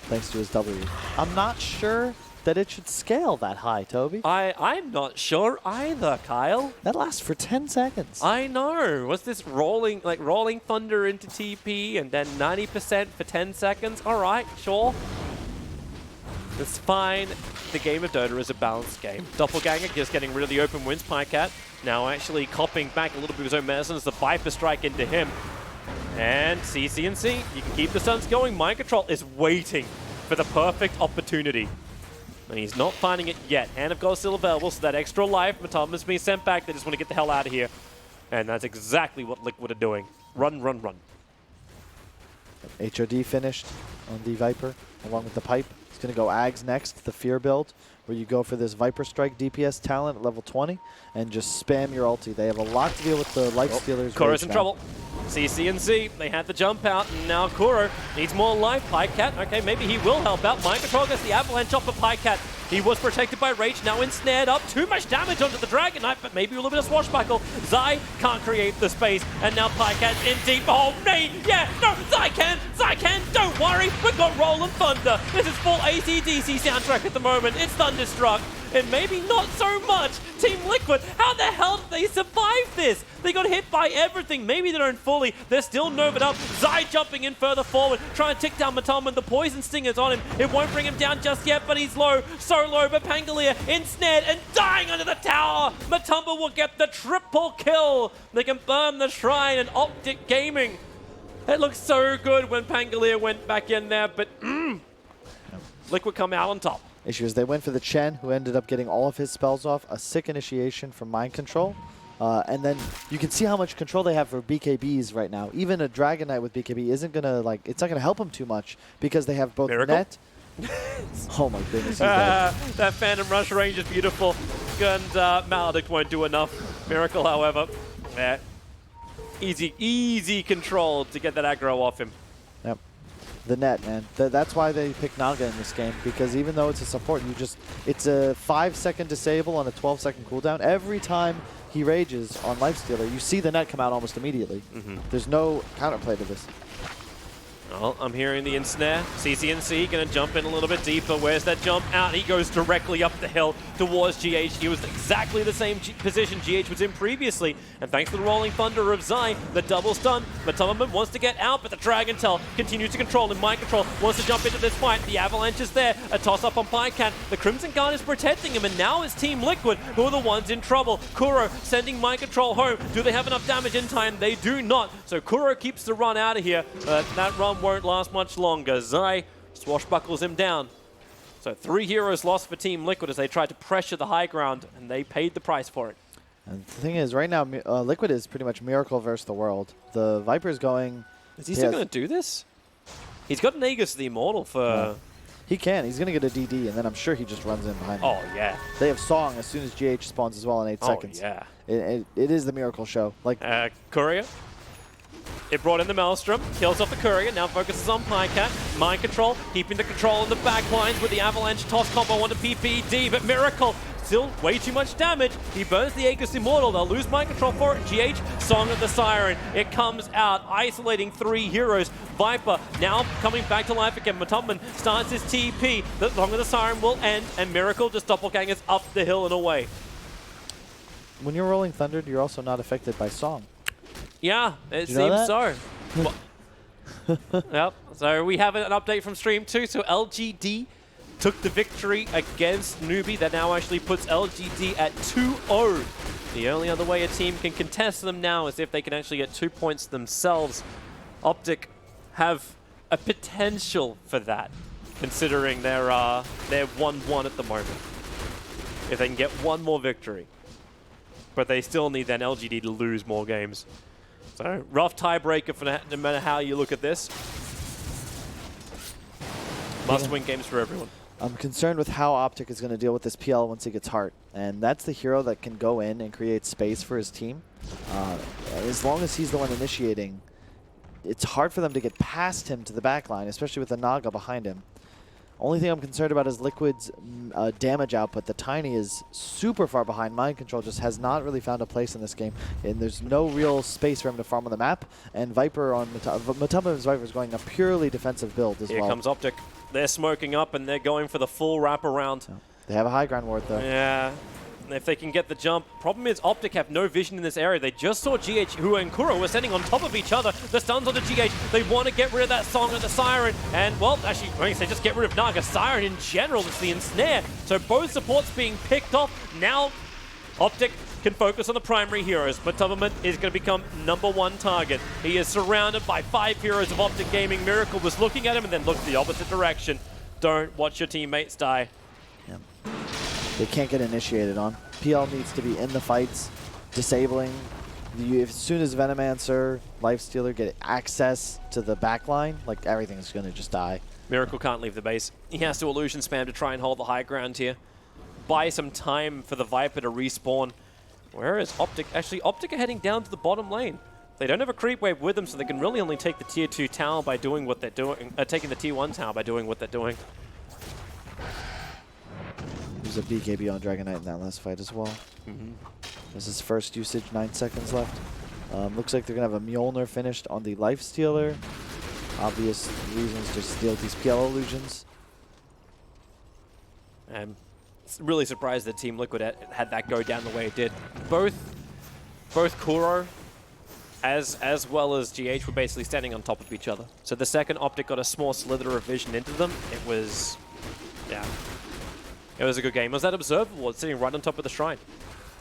Thanks to his W. I'm not sure that it should scale that high, Toby. I'm not sure either, Kyle. That lasts for 10 seconds. I know. What's this rolling thunder into TP and then 90% for 10 seconds? All right, sure. It's fine. The game of Dota is a balanced game. Doppelganger just getting rid of the open wins. Pycat now actually copping back a little bit of his own medicine as the Viper strike into him. And CCNC, you can keep the stuns going. Mind Control is waiting for the perfect opportunity. And he's not finding it yet. Hand of God is still available, so that extra life, Matama is being sent back. They just want to get the hell out of here. And that's exactly what Liquid are doing. Run, run, run. HOD finished on the Viper, along with the pipe. He's going to go Ags next, the Fear build, where you go for this Viper Strike DPS talent at level 20 and just spam your ulti. They have a lot to deal with the Life Stealers. Kuro's in trouble. CCNC, they had to jump out, and now Kuro needs more life. Pycat, okay, maybe he will help out. Mind Control gets the avalanche off of Pycat. He was protected by Rage, now ensnared up. Too much damage onto the Dragon Knight, but maybe a little bit of swashbuckle. Zai can't create the space, and now Pycat's in deep. Oh, nee, yeah, no, Zai can, don't worry. We've got Rolling Thunder. This is full AC/DC soundtrack at the moment. It's Thunderstruck. and maybe not so much. Team Liquid, how the hell did they survive this? They got hit by everything. Maybe they don't fully. They're still nerved up. Zai jumping in further forward, trying to tick down Matumman. The poison sting is on him. It won't bring him down just yet, but he's low. So low, but Pangolier ensnared and dying under the tower. Matumba will get the triple kill. They can burn the shrine, and Optic Gaming. It looked so good when Pangolier went back in there, but Liquid come out on top. Issue is they went for the Chen, who ended up getting all of his spells off, a sick initiation from Mind Control. And then you can see how much control they have for BKBs right now. Even a Dragon Knight with BKB isn't going to, like, it's not going to help them too much because they have both Miracle? net. Oh my goodness, he's dead. That Phantom Rush range is beautiful, and Maledict won't do enough. Miracle, however, easy control to get that aggro off him. Yep. The net, man. That's why they pick Naga in this game, because even though it's a support, it's a 5-second disable on a 12-second cooldown. Every time he rages on Lifestealer, you see the net come out almost immediately. There's no counterplay to this. Well, I'm hearing the ensnare. CCNC going to jump in a little bit deeper. Where's that jump out? He goes directly up the hill towards GH. He was exactly the same position GH was in previously. And thanks to the Rolling Thunder of Zai, the double stun, Matumman wants to get out, but the Dragon Tail continues to control him. Mind Control wants to jump into this fight. The Avalanche is there. A toss-up on Pycan. The Crimson Guard is protecting him, and now it's Team Liquid who are the ones in trouble. Kuro sending Mind Control home. Do they have enough damage in time? They do not. So Kuro keeps the run out of here. That run won't last much longer. Zai swashbuckles him down. So 3 heroes lost for Team Liquid as they tried to pressure the high ground, and they paid the price for it. And the thing is, right now, Liquid is pretty much Miracle versus the world. The Viper's going... Is he still going to do this? He's got an Aegis the Immortal for... Yeah. He can. He's going to get a DD, and then I'm sure he just runs in behind him. Oh, yeah. They have Song as soon as GH spawns as well in 8 seconds. Oh, yeah. It is the Miracle show. Like, Courier. It brought in the Maelstrom, kills off the Courier, now focuses on Pycat. Mind Control, keeping the control in the back lines with the Avalanche toss combo onto PPD, but Miracle, still way too much damage. He burns the Aegis Immortal, they'll lose Mind Control for it. GH, Song of the Siren, it comes out, isolating 3 heroes. Viper now coming back to life again. Matumman starts his TP, the Song of the Siren will end, and Miracle just doppelgangers up the hill and away. when you're rolling Thunder, you're also not affected by Song. Yeah, it seems so. Well, yep. So we have an update from Stream 2. So LGD took the victory against Newbie. That now actually puts LGD at 2-0. The only other way a team can contest them now is if they can actually get 2 points themselves. Optic have a potential for that, considering they're 1-1 at the moment. If they can get one more victory. But they still need then LGD to lose more games. So, rough tiebreaker for no matter how you look at this. Must-win games for everyone. I'm concerned with how Optic is going to deal with this PL once he gets Heart. And that's the hero that can go in and create space for his team. As long as he's the one initiating, it's hard for them to get past him to the back line, especially with the Naga behind him. Only thing I'm concerned about is Liquid's damage output. The Tiny is super far behind. Mind Control just has not really found a place in this game. And there's no real space for him to farm on the map. And Viper on Matumba's Viper is going a purely defensive build as well. Here comes Optic. They're smoking up and they're going for the full wraparound. So they have a high ground ward though. Yeah. If they can get the jump. Problem is Optic have no vision in this area. They just saw GH, who and Kuro were standing on top of each other. The stuns onto GH. They want to get rid of that Song of the Siren. And, well, actually, I say just get rid of Naga. Siren in general, it's the ensnare. So both supports being picked off. Now Optic can focus on the primary heroes. Matumman is going to become #1 target. He is surrounded by 5 heroes of Optic Gaming. Miracle was looking at him and then looked the opposite direction. Don't watch your teammates die. Yeah. They can't get initiated on. PL needs to be in the fights, disabling. As soon as Venomancer, Lifestealer get access to the backline, like everything's going to just die. Miracle can't leave the base. He has to illusion spam to try and hold the high ground here. Buy some time for the Viper to respawn. Where is Optic? Actually, Optic are heading down to the bottom lane. They don't have a creep wave with them, so they can really only take the tier 2 tower by doing what they're doing. Taking the tier 1 tower by doing what they're doing. There's a BKB on Dragon Knight in that last fight as well. This is first usage, 9 seconds left. Looks like they're going to have a Mjolnir finished on the Lifestealer. Obvious reasons to steal these PL illusions. And really surprised that Team Liquid had that go down the way it did. Both Kuro as well as GH were basically standing on top of each other. So the second Optic got a small slither of vision into them, it was, yeah, it was a good game. It was that Observer Ward sitting right on top of the shrine.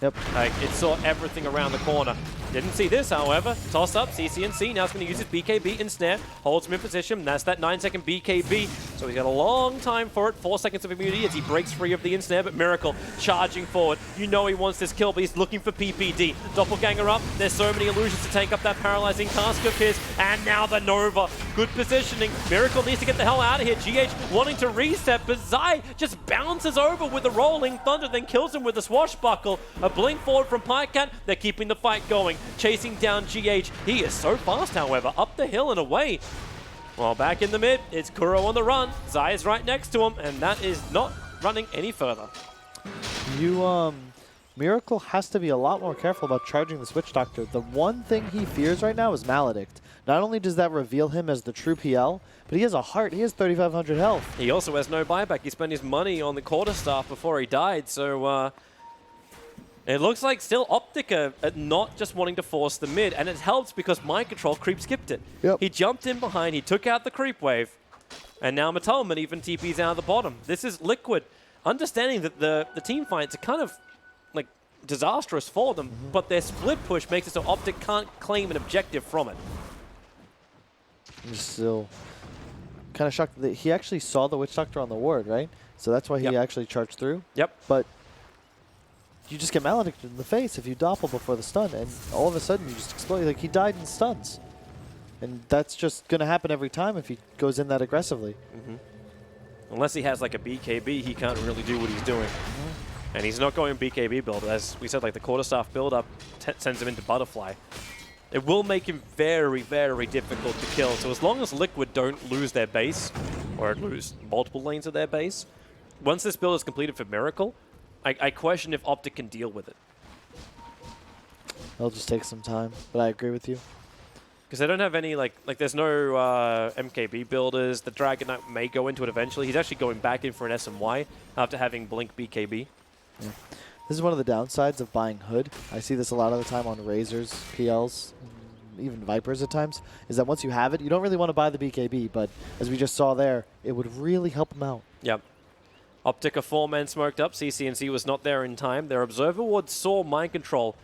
Yep. Like, it saw everything around the corner. Didn't see this, however. Toss up, CCNC. Now it's going to use his BKB in snare. Holds him in position. That's that 9-second BKB. So he's got a long time for it. 4 seconds of immunity as he breaks free of the ensnare. But Miracle charging forward. You know he wants this kill, but he's looking for PPD. Doppelganger up. There's so many illusions to take up that paralyzing cask of his. And now the Nova. Good positioning. Miracle needs to get the hell out of here. GH wanting to reset, but Zai just bounces over with the Rolling Thunder, then kills him with the Swashbuckle. A blink forward from Pycat. They're keeping the fight going. Chasing down GH. He is so fast, however, up the hill and away. Well, back in the mid, it's Kuro on the run. Zai is right next to him, and that is not running any further. Miracle has to be a lot more careful about charging the Switch Doctor. The one thing he fears right now is Maledict. Not only does that reveal him as the true PL, but he has a heart. He has 3,500 health. He also has no buyback. He spent his money on the quarterstaff before he died, so it looks like still Optic are not just wanting to force the mid, and it helps because Mind Control creep skipped it. Yep. He jumped in behind, he took out the creep wave, and now Matulman even TP's out of the bottom. This is Liquid, understanding that the team fights are kind of like disastrous for them, but their split push makes it so Optic can't claim an objective from it. I'm still kind of shocked that he actually saw the Witch Doctor on the ward, right? So that's why he actually charged through. Yep. But you just get maledicted in the face if you doppel before the stun, and all of a sudden you just explode. Like, he died in stuns. And that's just going to happen every time if he goes in that aggressively. Unless he has like a BKB, he can't really do what he's doing. And he's not going BKB build. As we said, like the quarterstaff build up sends him into Butterfly. It will make him very, very difficult to kill. So as long as Liquid don't lose their base, or lose multiple lanes of their base, once this build is completed for Miracle, I question if Optic can deal with it. It'll just take some time, but I agree with you. Because they don't have any, like there's no MKB builders. The Dragon Knight may go into it eventually. He's actually going back in for an SMY after having Blink BKB. Yeah. This is one of the downsides of buying Hood. I see this a lot of the time on Razors, PLs, even Vipers at times, is that once you have it, you don't really want to buy the BKB, but as we just saw there, it would really help him out. Yep. Optic, a 4-man smoked up. CCNC was not there in time. Their Observer Ward saw Mind Control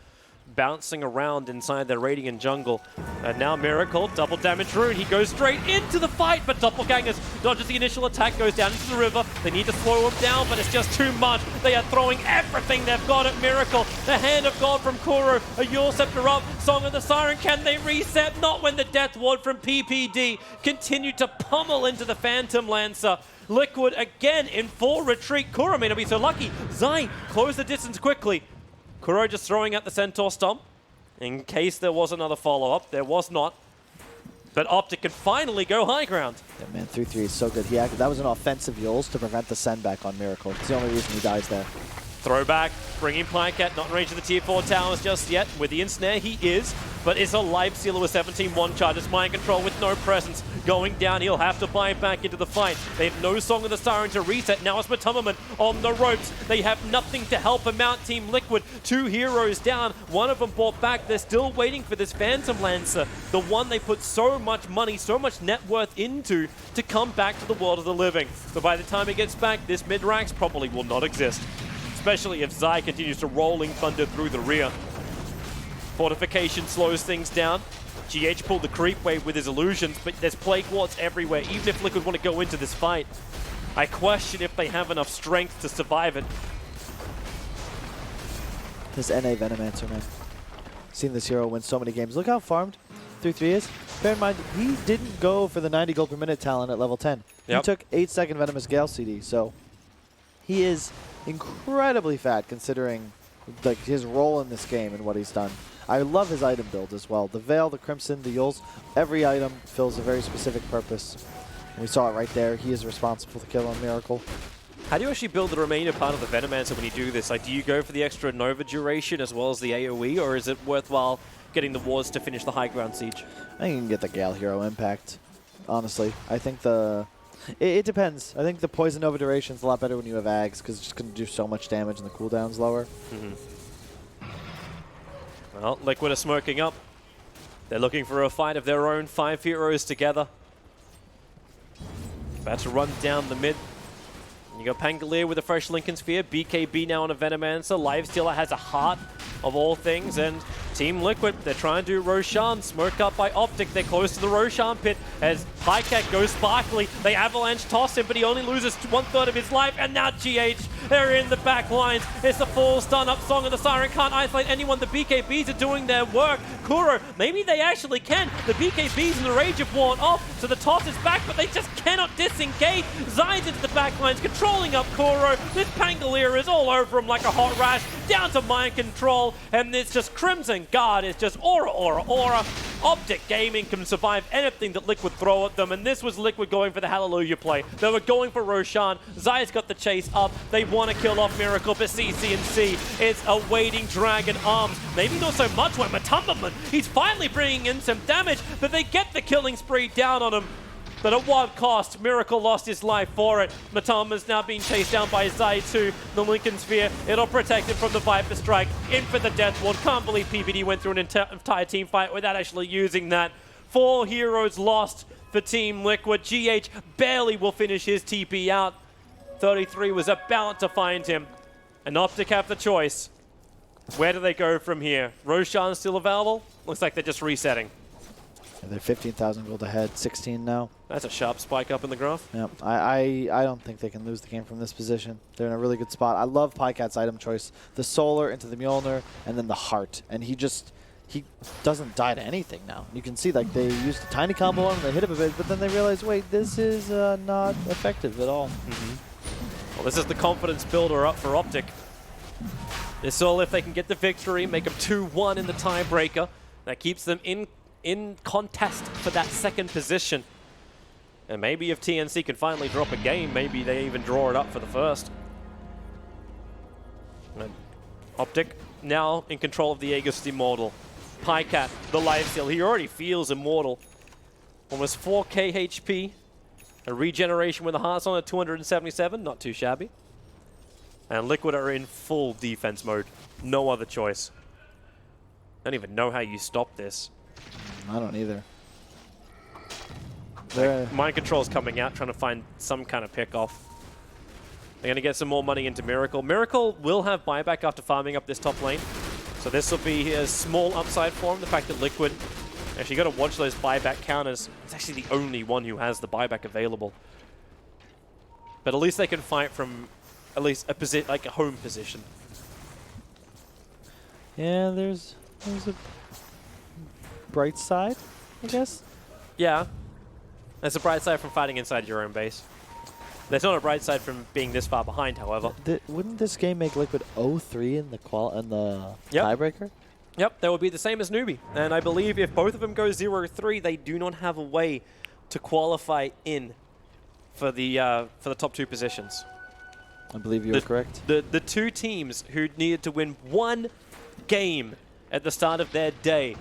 bouncing around inside their Radiant jungle. And now Miracle, double damage rune. He goes straight into the fight, but Doppelgangers dodges the initial attack, goes down into the river. They need to slow him down, but it's just too much. They are throwing everything they've got at Miracle. The Hand of God from Kuro, a Yule Scepter up, Song of the Siren. Can they reset? Not when the Death Ward from PPD continued to pummel into the Phantom Lancer. Liquid again in full retreat. Kuro may not be so lucky. Zai close the distance quickly. Kuro just throwing out the Centaur Stomp in case there was another follow-up. There was not. But Optic can finally go high ground. Yeah, man, 3-3 is so good. That was an offensive Yules to prevent the send back on Miracle. It's the only reason he dies there. Throwback, bringing Pycat, not in range of the tier 4 towers just yet. With the ensnare, he is, but it's a life sealer with 17-1 charges. Mind Control with no presence. Going down, he'll have to buy back into the fight. They have no Song of the Siren to reset. Now it's Matulman on the ropes. They have nothing to help him out. Team Liquid, 2 heroes down. One of them brought back. They're still waiting for this Phantom Lancer, the one they put so much money, so much net worth into, to come back to the world of the living. But by the time it gets back, this mid-ranks probably will not exist. Especially if Zai continues to Rolling Thunder through the rear. Fortification slows things down. GH pulled the creep wave with his illusions, but there's Plague Wards everywhere, even if Liquid want to go into this fight. I question if they have enough strength to survive it. This NA Venomancer, man. Seen this hero win so many games. Look how farmed 3-3 is. Bear in mind, he didn't go for the 90 gold per minute talent at level 10. Yep. He took 8-second Venomous Gale CD, so he is incredibly fat considering like his role in this game and what he's done. I love his item build as well. The Veil, the Crimson, the Yules, every item fills a very specific purpose. And we saw it right there. He is responsible for the kill on Miracle. How do you actually build the remainder part of the Venomancer when you do this? Like, do you go for the extra Nova duration as well as the AoE, or is it worthwhile getting the wards to finish the high ground siege? I think you can get the Gale hero impact, honestly. I think the It depends. I think the Poison Nova duration is a lot better when you have Ags because it's just going to do so much damage and the cooldown's lower. Well, Liquid are smoking up. They're looking for a fight of their own. 5 heroes together. About to run down the mid. And you got Pangolier with a fresh Lincoln Sphere. BKB now on a Venomancer. Lifestealer has a heart of all things. And Team Liquid, they're trying to do Roshan. Smoked up by Optic. They're close to the Roshan pit as Pycat goes sparkly. They avalanche toss him, but he only loses 1/3 of his life. And now GH, they're in the back lines. It's a full stun up song, and the Siren can't isolate anyone. The BKBs are doing their work. Kuro, maybe they actually can. The BKBs and the Rage have worn off, so the toss is back, but they just cannot disengage. Zion's into the back lines, controlling up Kuro. This Pangolier is all over him like a hot rash, down to mind control, and it's just Crimson Guard. It's just aura, aura, aura. Optic Gaming can survive anything that Liquid throw at them, and this was Liquid going for the Hallelujah play. They were going for Roshan. Zaya's got the chase up. They want to kill off Miracle, but CC&C is awaiting Dragon Arms. Maybe not so much when Matumbaman, he's finally bringing in some damage, but they get the killing spree down on him. But at what cost? Miracle lost his life for it. Matama's now being chased down by Zai too. The Lincoln Sphere, it'll protect him from the Viper Strike. In for the Death Ward. Can't believe PPD went through an entire team fight without actually using that. 4 heroes lost for Team Liquid. GH barely will finish his TP out. 33 was about to find him. And Optic have the choice. Where do they go from here? Roshan's still available? Looks like they're just resetting. They're 15,000 gold ahead, 16 now. That's a sharp spike up in the graph. Yep. I don't think they can lose the game from this position. They're in a really good spot. I love Pycat's item choice. The Solar into the Mjolnir, and then the Heart. And he doesn't die to anything now. You can see like they used a tiny combo on him, they hit him a bit, but then they realized, wait, this is not effective at all. Well, this is the confidence builder up for Optic. This all if they can get the victory, make them 2-1 in the tiebreaker. That keeps them in contest for that second position. And maybe if TNC can finally drop a game, maybe they even draw it up for the first. And Optic now in control of the Aegis Immortal. Pycat, the lifesteal, he already feels immortal. Almost 4k HP. A regeneration with the hearts on at 277, not too shabby. And Liquid are in full defense mode. No other choice. I don't even know how you stop this. I don't either. Mind Control's coming out, trying to find some kind of pick-off. They're going to get some more money into Miracle. Miracle will have buyback after farming up this top lane. So this will be a small upside for him. The fact that Liquid, actually got to watch those buyback counters. It's actually the only one who has the buyback available. But at least they can fight from at least a home position. Yeah, there's a bright side, I guess. Yeah. There's a bright side from fighting inside your own base. There's not a bright side from being this far behind, however. Wouldn't this game make Liquid 0-3 in the tiebreaker? Yep, that would be the same as Newbie. And I believe if both of them go 0-3, they do not have a way to qualify in for the top 2 positions. I believe you're correct. The 2 teams who needed to win 1 game at the start of their day.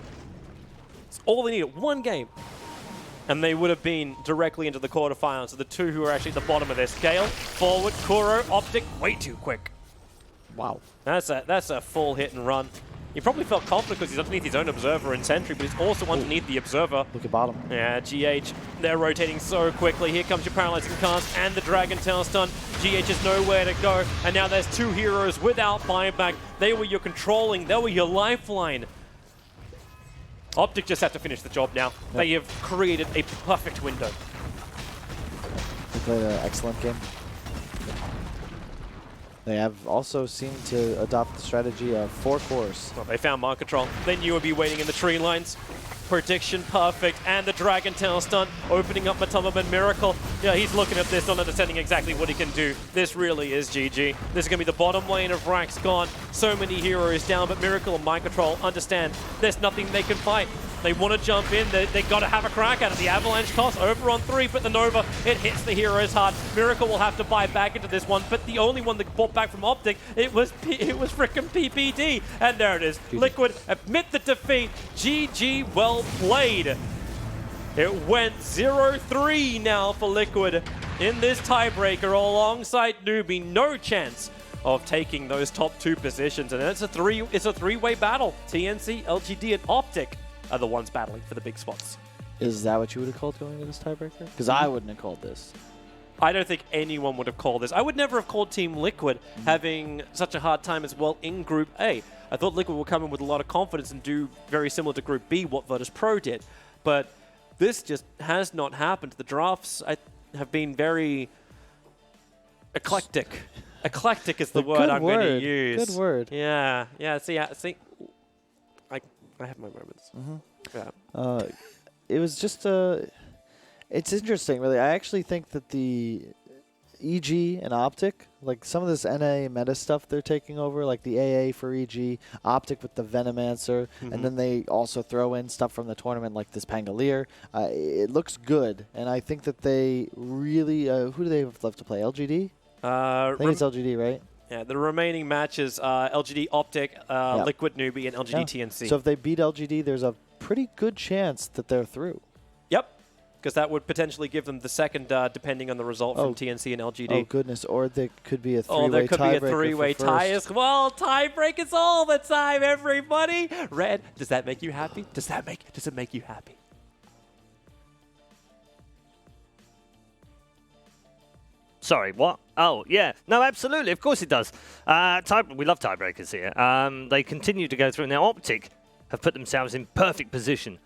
It's all they needed, 1 game. And they would have been directly into the quarterfinals. So the 2 who are actually at the bottom of this. Gale, forward, Kuro, Optic, way too quick. Wow. That's a full hit and run. He probably felt confident because he's underneath his own Observer and Sentry, but he's also underneath the Observer. Look at bottom. Yeah, GH, they're rotating so quickly. Here comes your Paralyzing Cast and the Dragon Tail Stun. GH is nowhere to go, and now there's 2 heroes without buyback. They were your controlling, they were your lifeline. Optic just have to finish the job now. Yep. They have created a perfect window. They played an excellent game. They have also seemed to adopt the strategy of 4 cores. Well, they found Mind Control. They knew would be waiting in the tree lines. Prediction perfect, and the Dragon Tail Stun opening up Matumbaman Miracle. Yeah, he's looking at this, not understanding exactly what he can do. This really is GG. This is going to be the bottom lane of Rax gone. So many heroes down, but Miracle and Mind Control understand there's nothing they can fight. They want to jump in. They got to have a crack at it. The Avalanche toss over on 3, but the Nova, it hits the heroes hard. Miracle will have to buy back into this one, but the only one that bought back from Optic, it was frickin' PPD. And there it is. GG. Liquid admit the defeat. GG, well played. It went 0-3 now for Liquid. in this tiebreaker alongside Newbie. No chance of taking those top 2 positions, and it's a three-way battle. TNC, LGD, and Optic are the ones battling for the big spots. Is that what you would have called going into this tiebreaker? Because I wouldn't have called this. I don't think anyone would have called this. I would never have called Team Liquid having such a hard time as well in Group A. I thought Liquid would come in with a lot of confidence and do very similar to Group B, what Virtus Pro did. But this just has not happened. The drafts have been very eclectic. Eclectic is the word I'm going to use. Good word. Yeah. See, I have my moments. Yeah. It was just it's interesting, really. I actually think that the EG and Optic, like some of this NA meta stuff they're taking over, like the AA for EG, Optic with the Venomancer, and then they also throw in stuff from the tournament like this Pangolier. It looks good, and I think that they really, who do they have left to play? LGD? I think it's LGD, right? Yeah, the remaining matches are LGD, Optic, Liquid Newbie, and LGD TNC. So if they beat LGD, there's a pretty good chance that they're through. Yep, because that would potentially give them the second, depending on the result from TNC and LGD. Oh, goodness. Or there could be a three-way tie. Oh, there could be a three-way tie as well. Tiebreakers all the time, everybody. Red, does that make you happy? Does it make you happy? Sorry, what? Oh, yeah. No, absolutely. Of course it does. We love tiebreakers here. They continue to go through. Now, Optic have put themselves in perfect position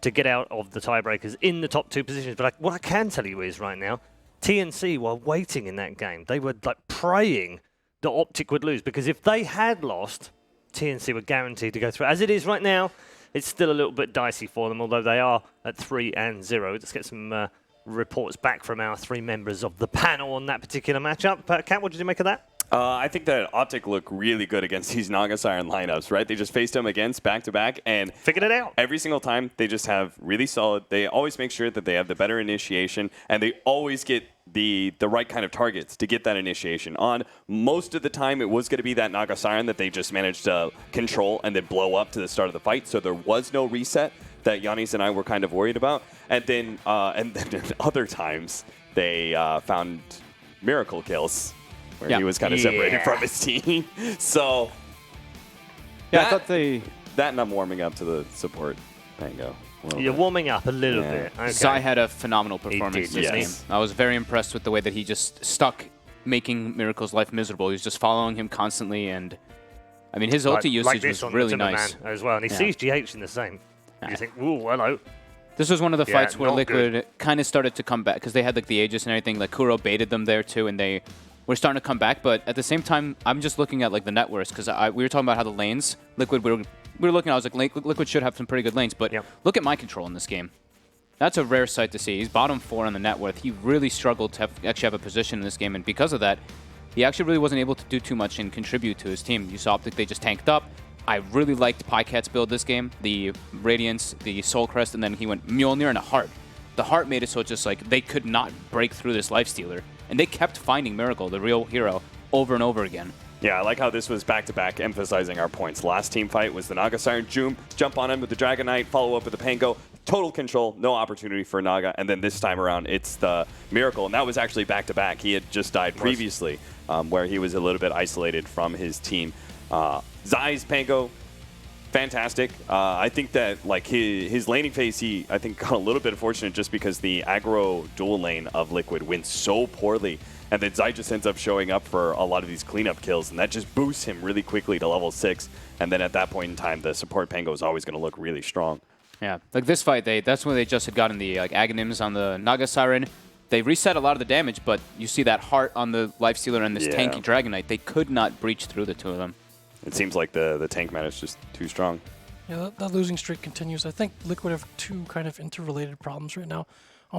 to get out of the tiebreakers in the top 2 positions. But what I can tell you is right now, TNC were waiting in that game. They were like praying that Optic would lose, because if they had lost, TNC were guaranteed to go through. As it is right now, it's still a little bit dicey for them, although they are at 3-0. Let's get some reports back from our 3 members of the panel on that particular matchup. Kat, what did you make of that? I think that Optic look really good against these Naga Siren lineups, right? They just faced them against back-to-back and figured it out. Every single time, they just have really solid. They always make sure that they have the better initiation, and they always get the right kind of targets to get that initiation on. Most of the time, it was going to be that Naga Siren that they just managed to control and then blow up to the start of the fight, so there was no reset that Yannis and I were kind of worried about. And then other times, they found miracle kills, where he was kind of separated from his team. So, I thought that and I'm warming up to the support Pango. You're warming up a little bit. Okay. Zai had a phenomenal performance did, this game. I was very impressed with the way that he just stuck making Miracle's life miserable. He was just following him constantly, and I mean, his ulti usage was really nice as well. And he sees GH in the same. You think, ooh, hello. This was one of the fights where Liquid kind of started to come back, because they had like the Aegis and everything. Like Kuro baited them there too, and they were starting to come back. But at the same time, I'm just looking at like the net worth, because we were talking about how the lanes, Liquid, we were looking. I was like, Liquid should have some pretty good lanes, but look at my control in this game. That's a rare sight to see. He's bottom 4 on the net worth. He really struggled to actually have a position in this game, and because of that, he actually really wasn't able to do too much and contribute to his team. You saw Optic, they just tanked up. I really liked Pycat's build this game, the Radiance, the Soul Crest, and then he went Mjolnir and a Heart. The Heart made it so it's just like they could not break through this Lifestealer, and they kept finding Miracle, the real hero, over and over again. Yeah, I like how this was back-to-back, emphasizing our points. Last team fight was the Naga Siren jump on him with the Dragon Knight, follow up with the Pango, total control, no opportunity for Naga, and then this time around it's the Miracle, and that was actually back-to-back. He had just died previously, where he was a little bit isolated from his team. Zai's Pango, fantastic. I think that like his laning phase, he I think got a little bit fortunate just because the aggro dual lane of Liquid went so poorly, and then Zai just ends up showing up for a lot of these cleanup kills, and that just boosts him really quickly to level 6. And then at that point in time, the support Pango is always going to look really strong. Yeah, like this fight, that's when they just had gotten the like Aghanims on the Naga Siren. They reset a lot of the damage, but you see that Heart on the Lifestealer and this tanky Dragon Knight. They could not breach through the two of them. It seems like the tank man is just too strong. Yeah, that losing streak continues. I think Liquid have 2 kind of interrelated problems right now.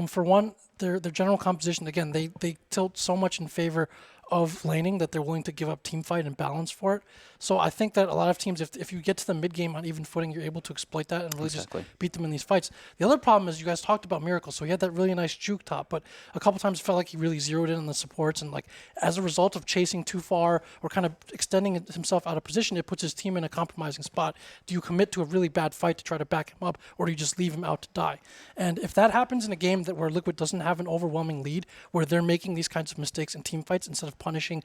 For one, their general composition, again, they tilt so much in favor of laning that they're willing to give up team fight and balance for it. So I think that a lot of teams, if you get to the mid game on even footing, you're able to exploit that and really just beat them in these fights. The other problem is you guys talked about Miracle, so he had that really nice juke top, but a couple times it felt like he really zeroed in on the supports, and like as a result of chasing too far or kind of extending himself out of position, it puts his team in a compromising spot. Do you commit to a really bad fight to try to back him up, or do you just leave him out to die? And if that happens in a game where Liquid doesn't have an overwhelming lead, where they're making these kinds of mistakes in team fights instead of punishing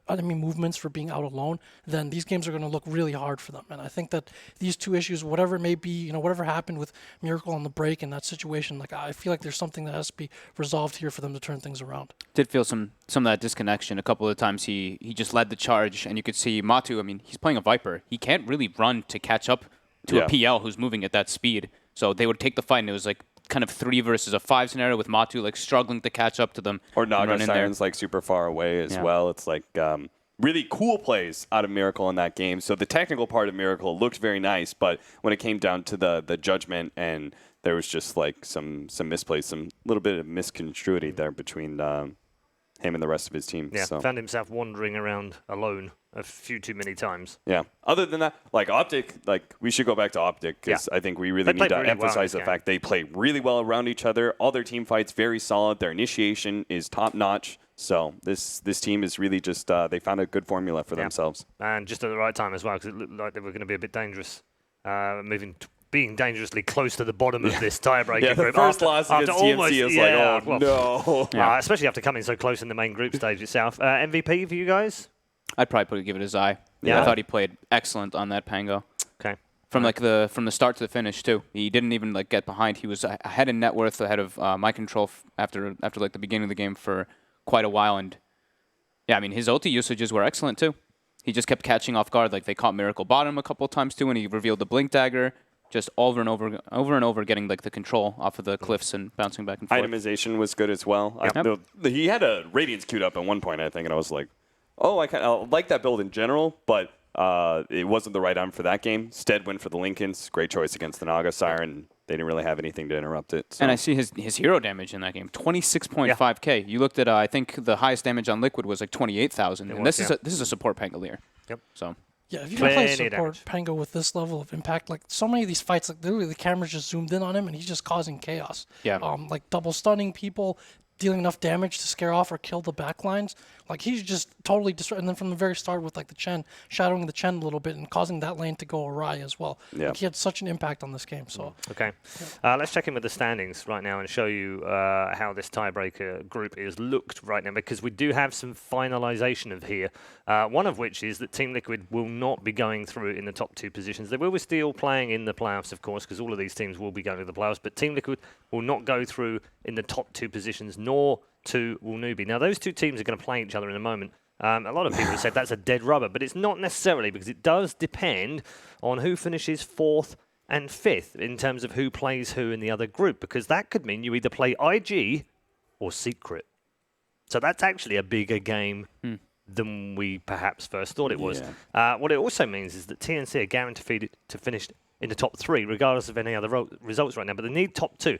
enemy movements for being out alone, then these games are going to look really hard for them. And I think that these two issues, whatever it may be, whatever happened with Miracle on the break in that situation, like I feel like there's something that has to be resolved here for them to turn things around. Did feel some of that disconnection. A couple of times he just led the charge, and you could see Matu, I mean, he's playing a Viper. He can't really run to catch up to a PL who's moving at that speed. So they would take the fight, and it was like kind of 3 versus a 5 scenario with Matu like struggling to catch up to them. Or Naga Siren's like super far away as well. It's like really cool plays out of Miracle in that game. So the technical part of Miracle looked very nice, but when it came down to the judgment, and there was just like some misplays, some little bit of misconstruity there between him and the rest of his team. Yeah, so. Found himself wandering around alone a few too many times. Yeah. Other than that, like Optic, like we should go back to Optic because I think we really need to emphasize the fact they play really well around each other. All their team fights very solid. Their initiation is top notch. So this team is really just they found a good formula for themselves. And just at the right time as well, because it looked like they were going to be a bit dangerous, being dangerously close to the bottom of this tiebreaker group. The first loss against TNC is like, oh no. Especially after coming so close in the main group stage itself. MVP for you guys? I'd probably give it a Zai. Yeah. I thought he played excellent on that Pango. Okay. From the start to the finish too. He didn't even like get behind. He was ahead in net worth, ahead of my control after like the beginning of the game for quite a while. And yeah, I mean his ulti usages were excellent too. He just kept catching off guard. Like they caught Miracle bottom a couple of times too, and he revealed the blink dagger. Just over and over, getting like the control off of the cliffs and bouncing back and forth. Itemization was good as well. He had a Radiance queued up at one point, I think, and I was like, oh, I like that build in general, but it wasn't the right arm for that game. Stead went for the Lincolns. Great choice against the Naga Siren. They didn't really have anything to interrupt it. So. And I see his hero damage in that game, 26.5k. You looked at, I think the highest damage on Liquid was like 28,000. And this is a support Pangolier. Yep. So. Yeah, if you can play support Pango with this level of impact, like so many of these fights, like literally the camera's just zoomed in on him and he's just causing chaos. Yeah. Like double stunning people, dealing enough damage to scare off or kill the backlines. Like he's just totally destroyed. And then from the very start with like the Chen, shadowing the Chen a little bit and causing that lane to go awry as well. Yeah. Like he had such an impact on this game. So okay, let's check in with the standings right now and show you how this tiebreaker group is looked right now, because we do have some finalization of here. One of which is that Team Liquid will not be going through in the top 2 positions. They will be still playing in the playoffs, of course, because all of these teams will be going to the playoffs. But Team Liquid will not go through in the top 2 positions, nor to will Newbie. Now, those 2 teams are going to play each other in a moment. A lot of people have said that's a dead rubber, but it's not necessarily, because it does depend on who finishes 4th and 5th in terms of who plays who in the other group, because that could mean you either play IG or Secret. So that's actually a bigger game than we perhaps first thought it was. Yeah. What it also means is that TNC are guaranteed to finish in the top 3, regardless of any other results right now, but they need top 2.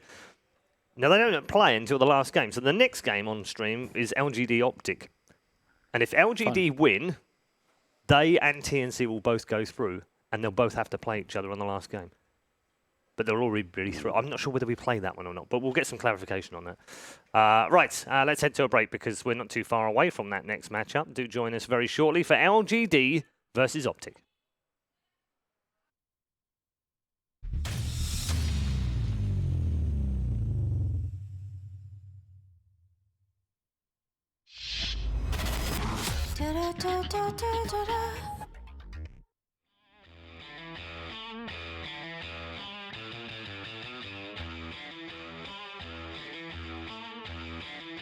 Now, they don't play until the last game, so the next game on stream is LGD Optic. And if LGD win, they and TNC will both go through, and they'll both have to play each other on the last game. But they're already really through. I'm not sure whether we play that one or not, but we'll get some clarification on that. Let's head to a break because we're not too far away from that next matchup. Do join us very shortly for LGD versus Optic. Da da da da da da da.